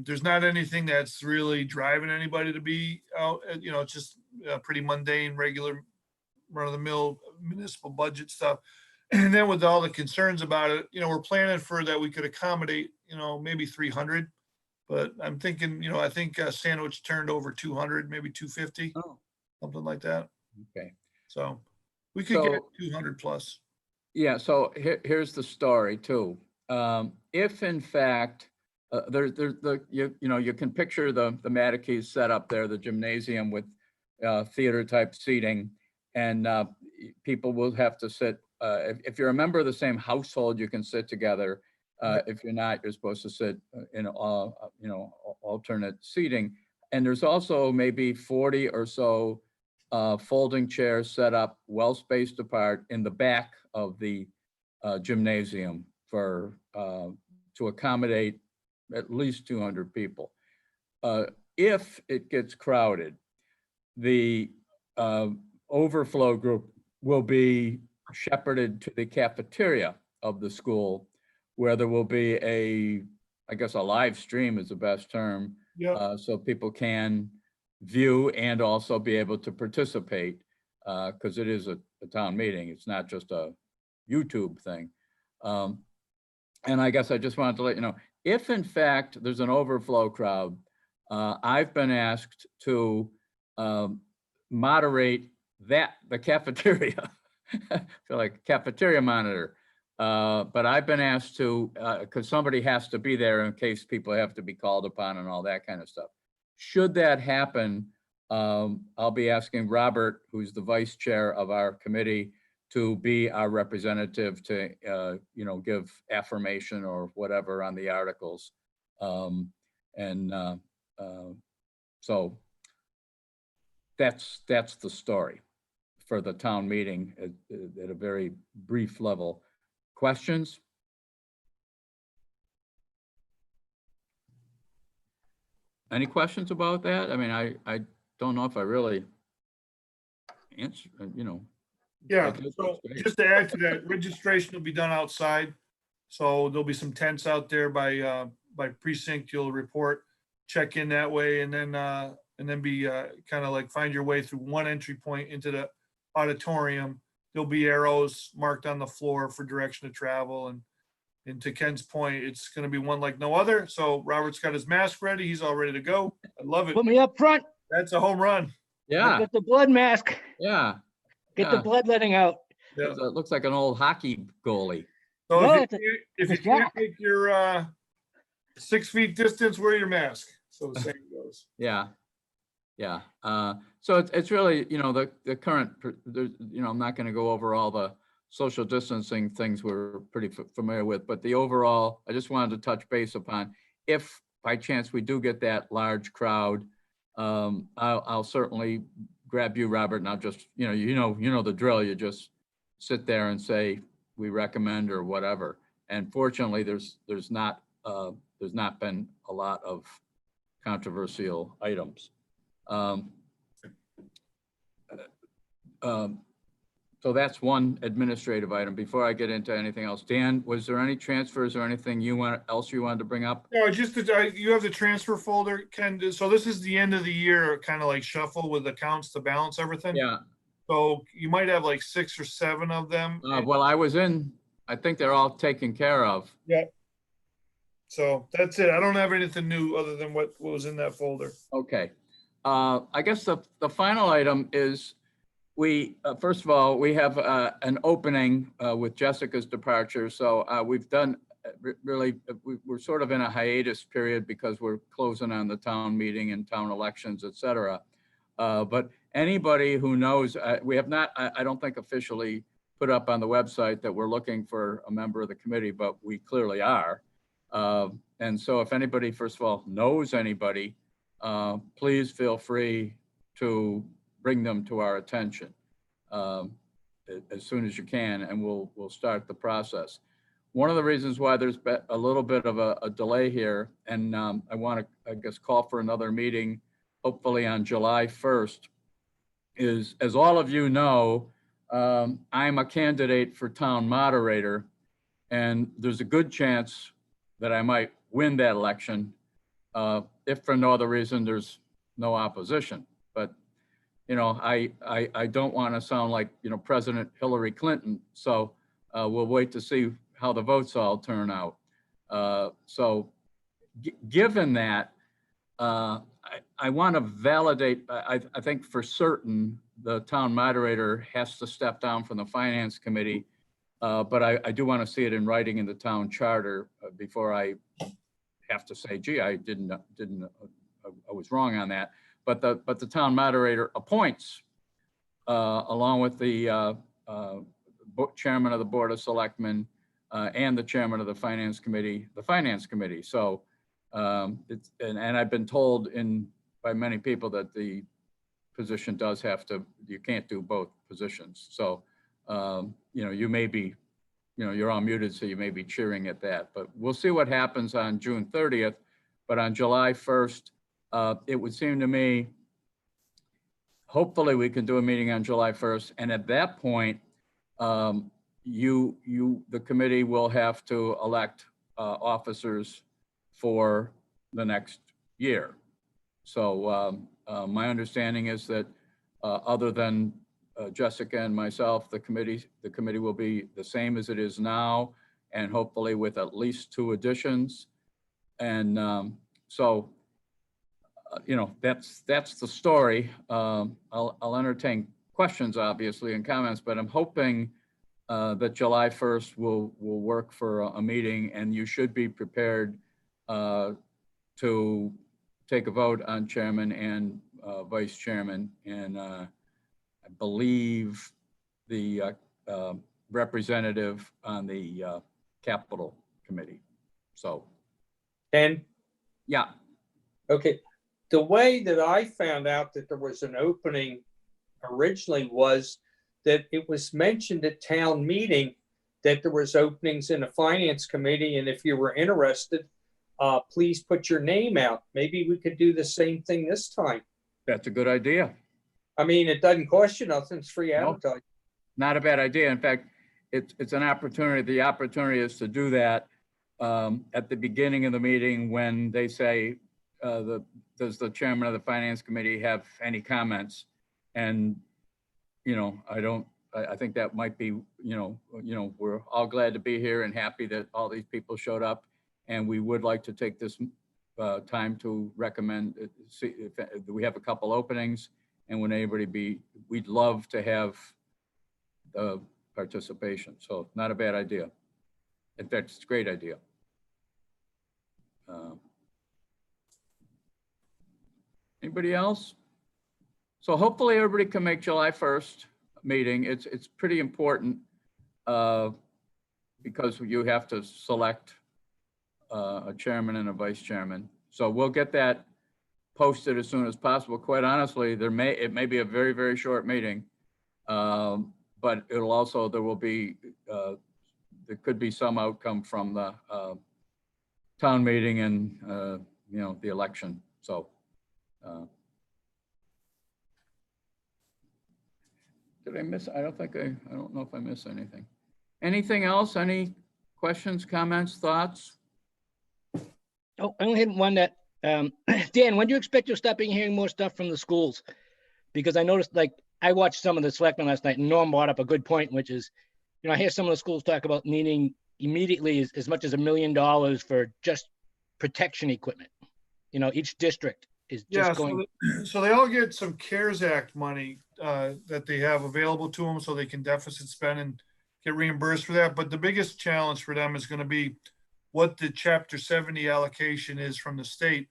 There's not anything that's really driving anybody to be out, you know, it's just pretty mundane, regular run-of-the-mill municipal budget stuff. And then with all the concerns about it, you know, we're planning for that we could accommodate, you know, maybe 300. But I'm thinking, you know, I think Sandwich turned over 200, maybe 250, Oh. something like that. Okay. So we could get So- 200 plus. Yeah, so here's the story too. If in fact, you know, you can picture the Matikes set up there, the gymnasium with theater type seating, and people will have to sit, if you're a member of the same household, you can sit together. If you're not, you're supposed to sit in you know, alternate seating. And there's also maybe 40 or so folding chairs set up well-spaced apart in the back of the gymnasium for to accommodate at least 200 people. If it gets crowded, the overflow group will be shepherded to the cafeteria of the school, where there will be I guess a live stream is the best term, Yeah, so people can view and also be able to participate, because it is a town meeting. It's not just a YouTube thing. And I guess I just wanted to let you know, if in fact there's an overflow crowd, I've been asked to moderate the cafeteria. I feel like cafeteria monitor. But I've been asked to, because somebody has to be there in case people have to be called upon and all that kind of stuff. Should that happen, I'll be asking Robert, who's the vice chair of our committee, to be our representative to, give affirmation or whatever on the articles. So that's the story for the town meeting at a very brief level. Questions? Any questions about that? I mean, I don't know if I really answer, yeah. I think So that's great. just to add to that, registration will be done outside. So there'll be some tents out there by precinct. You'll report, check in that way, and then be kind of like find your way through one entry point into the auditorium. There'll be arrows marked on the floor for direction to travel. And to Ken's point, it's going to be one like no other. So Robert's got his mask ready. He's all ready to go. I love it. Put me up front. That's a home run. I'll Yeah, get the blood mask. yeah. Get the Yeah. blood letting out. Yeah. It looks like an old hockey goalie. So No, if it's a- if you it's a can't jack. make your 6 feet distance, wear your mask. So the saying goes. Yeah. Yeah. So it's really, the current, I'm not going to go over all the social distancing things we're pretty familiar with, but the overall, I just wanted to touch base upon, if by chance we do get that large crowd, I'll certainly grab you, Robert, and I'll just, you know the drill. You just sit there and say, we recommend or whatever. And fortunately, there's not been a lot of controversial items. So that's one administrative item. Before I get into anything else, Dan, was there any transfers or anything else you wanted to bring up? No, just that you have the transfer folder, Ken. So this is the end of the year, kind of like shuffle with accounts to balance everything. Yeah. So you might have like 6 or 7 of them. Well, I think they're all taken care of. Yeah. So that's it. I don't have anything new other than what was in that folder. Okay. I guess the final item is first of all, we have an opening with Jessica's departure. So we've done we're sort of in a hiatus period because we're closing on the town meeting and town elections, et cetera. But anybody who knows, we have not, I don't think officially put up on the website that we're looking for a member of the committee, but we clearly are. And so if anybody, first of all, knows anybody, please feel free to bring them to our attention as soon as you can, and we'll start the process. One of the reasons why there's been a little bit of a delay here, and I want to, I guess, call for another meeting, hopefully on July 1st, is, as all of you know, I'm a candidate for town moderator, and there's a good chance that I might win that election, if for no other reason there's no opposition. But I don't want to sound like President Hillary Clinton, so we'll wait to see how the votes all turn out. So given that, I want to validate. I think for certain the town moderator has to step down from the finance committee. But I do want to see it in writing in the town charter before I have to say, gee, I was wrong on that. But the town moderator appoints, along with the chairman of the Board of Selectmen and the chairman of the finance committee. So and I've been told by many people that the position does have to, you can't do both positions. So you may be, you're all muted, so you may be cheering at that, but we'll see what happens on June 30th. But on July 1st, it would seem to me hopefully we can do a meeting on July 1st. And at that point, the committee will have to elect officers for the next year. So my understanding is that other than Jessica and myself, the committee will be the same as it is now, and hopefully with at least 2 additions. And that's the story. I'll entertain questions, obviously, and comments, but I'm hoping that July 1st will work for a meeting, and you should be prepared to take a vote on chairman and vice chairman. And I believe the representative on the capital committee. So, And, yeah. okay, the way that I found out that there was an opening originally was that it was mentioned at town meeting that there was openings in the finance committee, and if you were interested, please put your name out. Maybe we could do the same thing this time. That's a good idea. I mean, it doesn't cost you nothing, it's free No. advertising. Not a bad idea. In fact, it's an opportunity. The opportunity is to do that at the beginning of the meeting when they say, does the chairman of the finance committee have any comments? And, I think that might be, we're all glad to be here and happy that all these people showed up. And we would like to take this time to recommend, see if we have a couple openings, and would anybody we'd love to have participation. So not a bad idea. In fact, it's a great idea. Anybody else? So hopefully everybody can make July 1st meeting. It's pretty important because you have to select a chairman and a vice chairman. So we'll get that posted as soon as possible. Quite honestly, it may be a very, very short meeting, but there could be some outcome from the town meeting and the election. So did I miss? I don't know if I missed anything. Anything else? Any questions, comments, thoughts? Oh, I only had one that, Dan, when do you expect you'll start hearing more stuff from the schools? Because I noticed, I watched some of the selectmen last night, and Norm brought up a good point, which is, I hear some of the schools talk about needing immediately as much as $1 million for just protection equipment. Each district is just going. So they all get some CARES Act money that they have available to them, so they can deficit spend and get reimbursed for that. But the biggest challenge for them is going to be what the Chapter 70 allocation is from the state.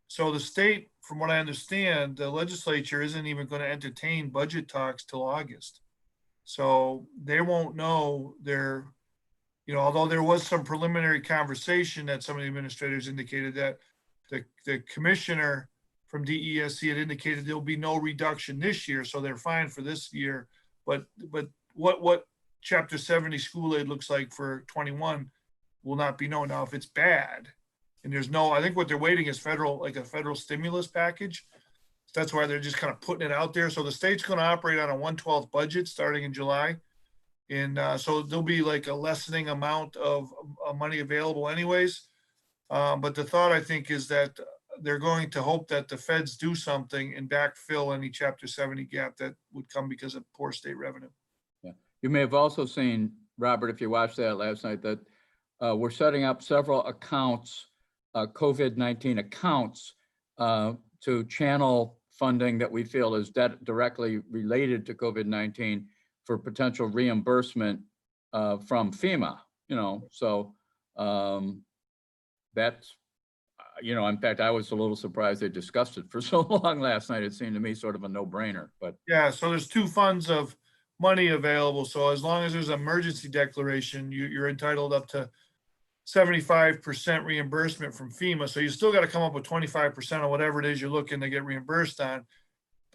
So the state, from what I understand, the legislature isn't even going to entertain budget talks till August. So they won't know although there was some preliminary conversation that some of the administrators indicated that the commissioner from DESC had indicated there'll be no reduction this year, so they're fine for this year. But what Chapter 70 school aid looks like for 21 will not be known. Now, if it's bad, and I think what they're waiting is a federal stimulus package. That's why they're just kind of putting it out there. So the state's going to operate on a 1/12 budget starting in July. And so there'll be like a lessening amount of money available anyways. But the thought, I think, is that they're going to hope that the feds do something and backfill any Chapter 70 gap that would come because of poor state revenue. Yeah. You may have also seen, Robert, if you watched that last night, that we're setting up several accounts, COVID-19 accounts, to channel funding that we feel is directly related to COVID-19 for potential reimbursement from FEMA. So that's, in fact, I was a little surprised they discussed it for so long last night. It seemed to me sort of a no-brainer, but. Yeah, so there's 2 funds of money available. So as long as there's an emergency declaration, you're entitled up to 75% reimbursement from FEMA. So you still got to come up with 25% or whatever it is you're looking to get reimbursed on.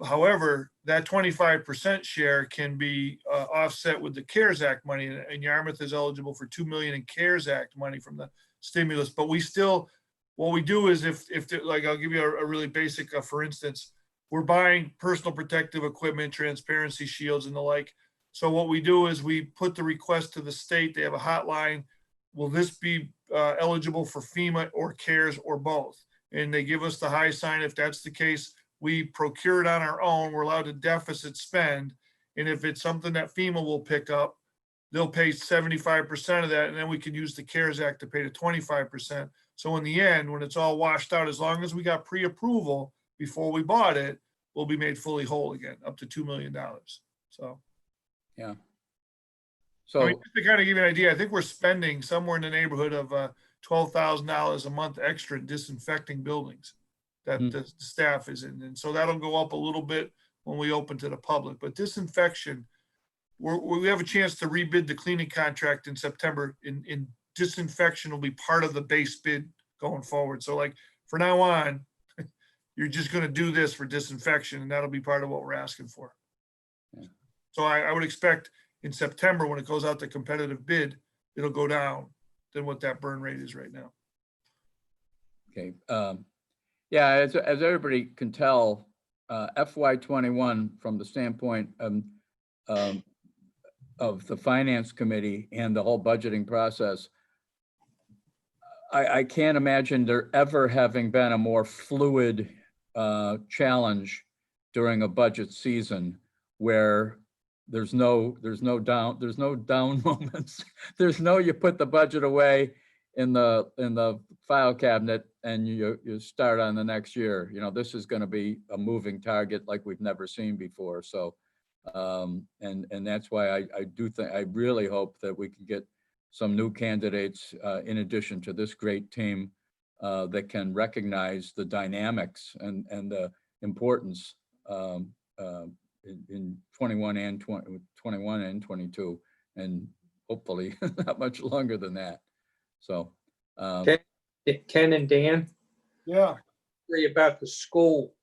However, that 25% share can be offset with the CARES Act money, and Yarmouth is eligible for $2 million in CARES Act money from the stimulus. But what we do is if I'll give you a really basic, for instance, we're buying personal protective equipment, transparency shields and the like. So what we do is we put the request to the state. They have a hotline. Will this be eligible for FEMA or CARES or both? And they give us the high sign. If that's the case, we procure it on our own. We're allowed to deficit spend. And if it's something that FEMA will pick up, they'll pay 75% of that. And then we can use the CARES Act to pay the 25%. So in the end, when it's all washed out, as long as we got pre-approval before we bought it, we'll be made fully whole again, up to $2 million. So. Yeah. I So, mean, just to kind of give you an idea, I think we're spending somewhere in the neighborhood of $12,000 a month extra disinfecting buildings that Hmm. the staff is in. And so that'll go up a little bit when we open to the public. But disinfection, we have a chance to rebid the cleaning contract in September. In disinfection will be part of the base bid going forward. So like for now on, you're just going to do this for disinfection, and that'll be part of what we're asking for. Yeah. So I would expect in September, when it goes out to competitive bid, it'll go down than what that burn rate is right now. okay. Yeah, as everybody can tell, FY21 from the standpoint of the finance committee and the whole budgeting process, I can't imagine there ever having been a more fluid challenge during a budget season where there's no down moments. There's no, you put the budget away in the file cabinet and you start on the next year. You know, this is going to be a moving target like we've never seen before. So, and that's why I do think, I really hope that we can get some new candidates in addition to this great team that can recognize the dynamics and the importance in 21 and 22, and hopefully not much longer than that. So, Ken and Dan, Yeah. agree about the school.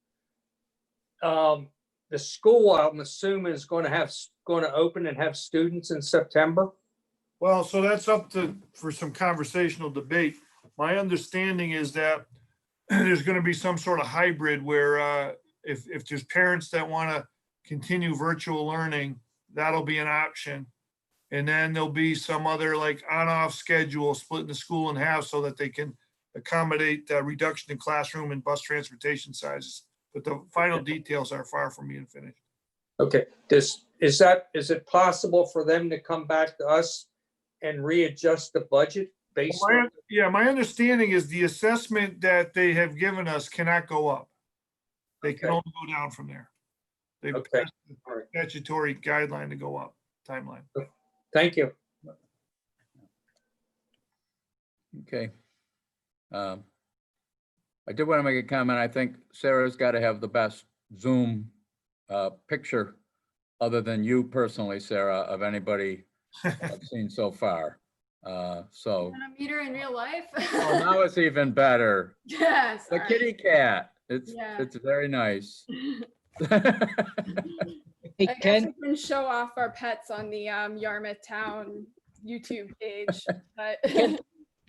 The school, I'm assuming, is going to open and have students in September. Well, so that's up for some conversational debate. My understanding is that there's going to be some sort of hybrid where if there's parents that want to continue virtual learning, that'll be an option. And then there'll be some other like on-off schedule, splitting the school in half so that they can accommodate reduction in classroom and bus transportation sizes. But the final details are far from being finished. Okay, is it possible for them to come back to us and readjust the budget based on? Yeah, my understanding is the assessment that they have given us cannot go up. They can Okay. only go down from there. They've Okay. passed the All right. statutory guideline to go up, timeline. Thank you. okay. I did want to make a comment. I think Sarah's got to have the best Zoom picture, other than you personally, Sarah, of anybody I've seen so far. So Want to meet her in real life? well, now it's even better. Yes. The all kitty right. cat. Yeah. It's very nice. Hey, I guess Ken, we can show off our pets on the Yarmouth Town YouTube page. But Ken,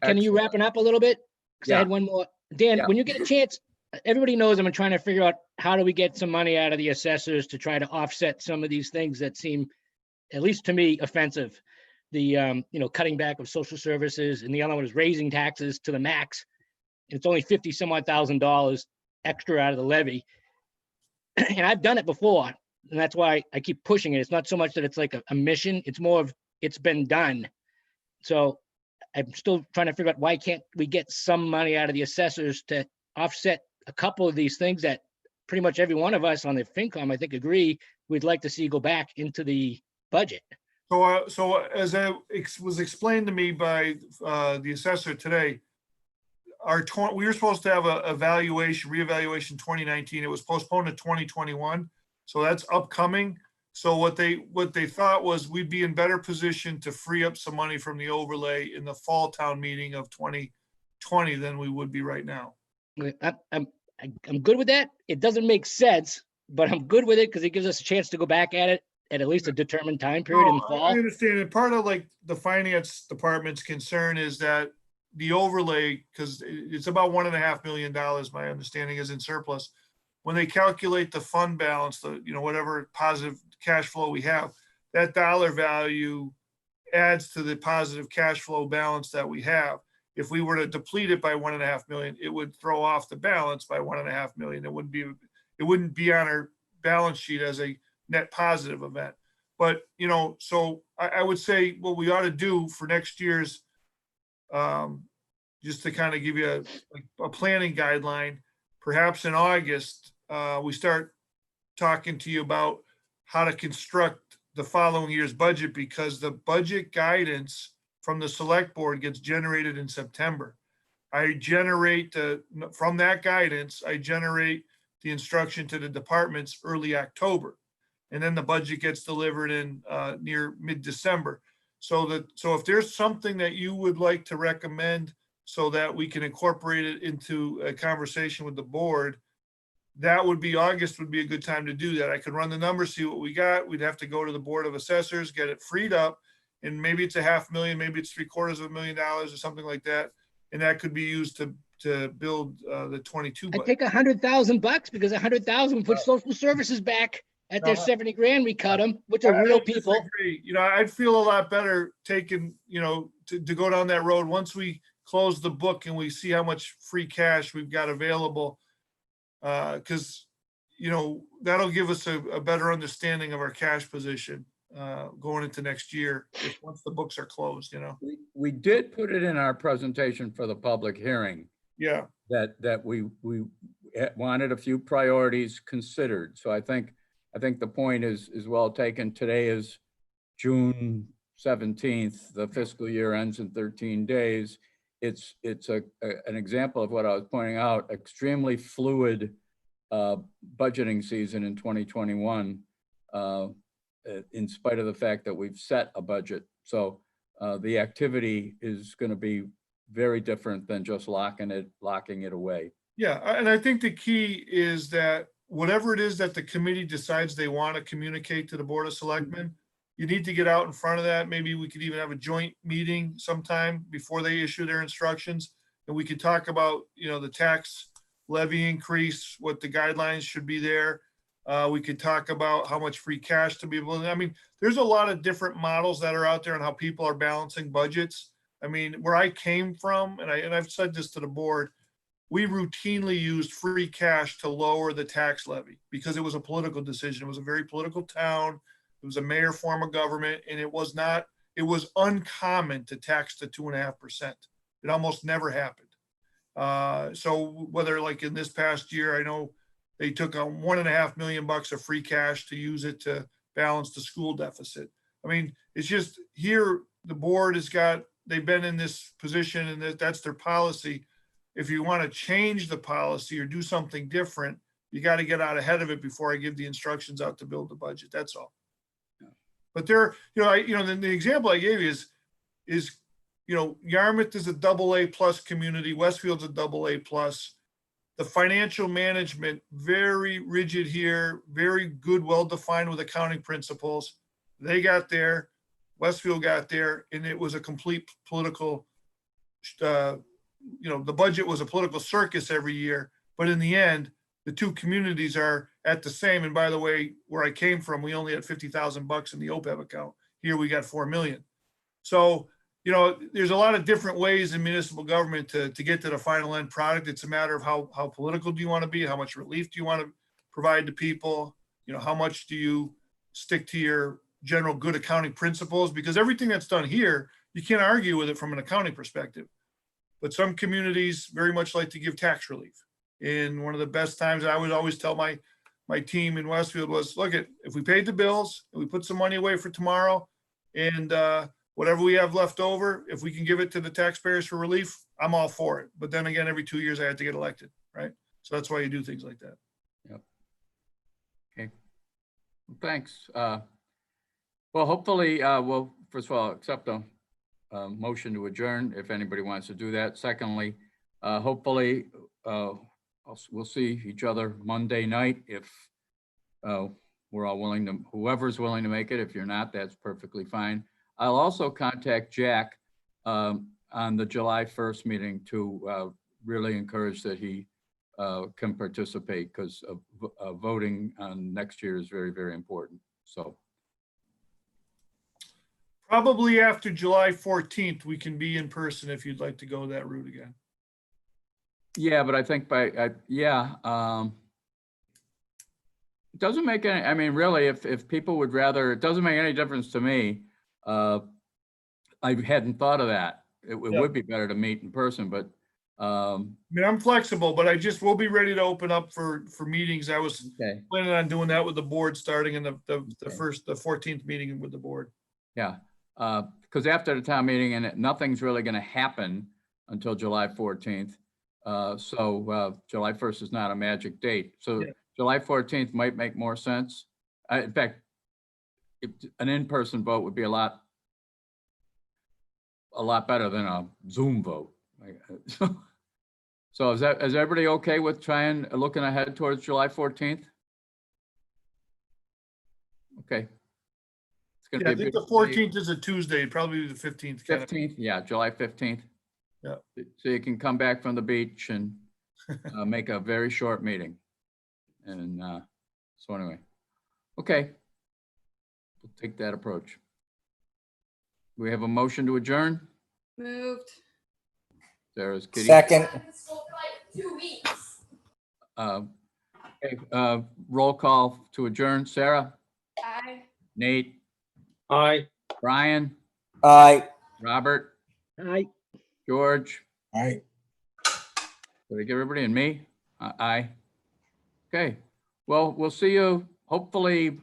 are you wrapping up a little bit? Because I had Yeah. one more. Dan, Yeah. when you get a chance, everybody knows I'm trying to figure out how do we get some money out of the assessors to try to offset some of these things that seem, at least to me, offensive. The, cutting back of social services, and the other one is raising taxes to the max. And it's only 50 some odd $1,000 extra out of the levy. And I've done it before, and that's why I keep pushing it. It's not so much that it's like a mission, it's more of it's been done. So I'm still trying to figure out why can't we get some money out of the assessors to offset a couple of these things that pretty much every one of us on the FinCom, I think, agree we'd like to see go back into the budget. So as was explained to me by the assessor today, we were supposed to have a reevaluation 2019. It was postponed to 2021. So that's upcoming. So what they thought was we'd be in better position to free up some money from the overlay in the fall town meeting of 2020 than we would be right now. I'm good with that. It doesn't make sense, but I'm good with it because it gives us a chance to go back at it at least a determined time period in the No, I fall. understand. And part of like the finance department's concern is that the overlay, because it's about $1.5 million, my understanding is in surplus. when they calculate the fund balance, whatever positive cash flow we have, that dollar value adds to the positive cash flow balance that we have. If we were to deplete it by 1.5 million, it would throw off the balance by 1.5 million. It wouldn't be on our balance sheet as a net positive event. But, so I would say what we ought to do for next year's, just to kind of give you a planning guideline, perhaps in August, we start talking to you about how to construct the following year's budget, because the budget guidance from the select board gets generated in September. From that guidance, I generate the instruction to the departments early October. And then the budget gets delivered in near mid-December. So if there's something that you would like to recommend so that we can incorporate it into a conversation with the board, August would be a good time to do that. I could run the numbers, see what we got. We'd have to go to the Board of Assessors, get it freed up, and maybe it's $500,000, maybe it's $750,000 or something like that. And that could be used to build the 22 I budget. take $100,000 because 100,000 would put social services back at their 70 grand. We cut them, which are I real don't people. disagree. I'd feel a lot better taking, to go down that road once we close the book and we see how much free cash we've got available. Because, that'll give us a better understanding of our cash position going into next year, once the books are closed, We did put it in our presentation for the public hearing Yeah, that we wanted a few priorities considered. So I think the point is well taken. Today is June 17th. The fiscal year ends in 13 days. It's an example of what I was pointing out, extremely fluid budgeting season in 2021, in spite of the fact that we've set a budget. So the activity is going to be very different than just locking it away. yeah. And I think the key is that whatever it is that the committee decides they want to communicate to the Board of Selectmen, you need to get out in front of that. Maybe we could even have a joint meeting sometime before they issue their instructions. And we could talk about, the tax levy increase, what the guidelines should be there. We could talk about how much free cash to be able to, there's a lot of different models that are out there and how people are balancing budgets. Where I came from, and I've said this to the board, we routinely used free cash to lower the tax levy because it was a political decision. It was a very political town. It was a mayor form of government, and it was uncommon to tax to 2.5%. It almost never happened. So whether like in this past year, I know they took on $1.5 million of free cash to use it to balance the school deficit. It's just here, the board they've been in this position and that's their policy. If you want to change the policy or do something different, you got to get out ahead of it before I give the instructions out to build the budget. That's all. But the example I gave you is Yarmouth is a AA+ community. Westfield's a AA+. The financial management, very rigid here, very good, well-defined with accounting principles. They got there, Westfield got there, and it was a complete political, the budget was a political circus every year. But in the end, the two communities are at the same. And by the way, where I came from, we only had $50,000 in the OPEB account. Here we got 4 million. So, there's a lot of different ways in municipal government to get to the final end product. It's a matter of how political do you want to be? How much relief do you want to provide to people? How much do you stick to your general good accounting principles? Because everything that's done here, you can't argue with it from an accounting perspective. But some communities very much like to give tax relief. And one of the best times I would always tell my team in Westfield was, look, if we paid the bills and we put some money away for tomorrow, and whatever we have left over, if we can give it to the taxpayers for relief, I'm all for it. But then again, every 2 years I had to get elected, right? So that's why you do things like that. Yep. Okay. Well, thanks. Well, hopefully, we'll first of all accept a motion to adjourn if anybody wants to do that. Secondly, hopefully, we'll see each other Monday night if we're all willing to, whoever's willing to make it. If you're not, that's perfectly fine. I'll also contact Jack on the July 1st meeting to really encourage that he can participate because voting on next year is very, very important. So, Probably after July 14th, we can be in person if you'd like to go that route again. yeah, but I think it doesn't make any, I mean, really, if people would rather, it doesn't make any difference to me. I hadn't thought of that. It Yeah. would be better to meet in person, but I mean, I'm flexible, but we'll be ready to open up for meetings. I was okay, planning on doing that with the board starting in the Okay. 14th meeting with the board. yeah. Because after the town meeting and nothing's really going to happen until July 14th. So July 1st is not a magic date. So Yeah. July 14th might make more sense. In fact, an in-person vote would be a lot better than a Zoom vote. So is everybody okay with looking ahead towards July 14th? Okay. It's gonna Yeah, I be a think the big day. 14th is a Tuesday, it'd probably be the 15th. Kenneth. 15th, yeah, July 15th. Yeah. So you can come back from the beach and make a very short meeting. And so anyway, okay. We'll take that approach. We have a motion to adjourn. Moved. There's Kitty. Second. Okay, roll call to adjourn. Sarah, Aye. Nate, Aye. Brian, Aye. Robert, Aye. George. Aye. Did I get everybody and me? Aye. Okay, well, we'll see you hopefully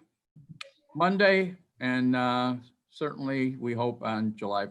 Monday and certainly we hope on July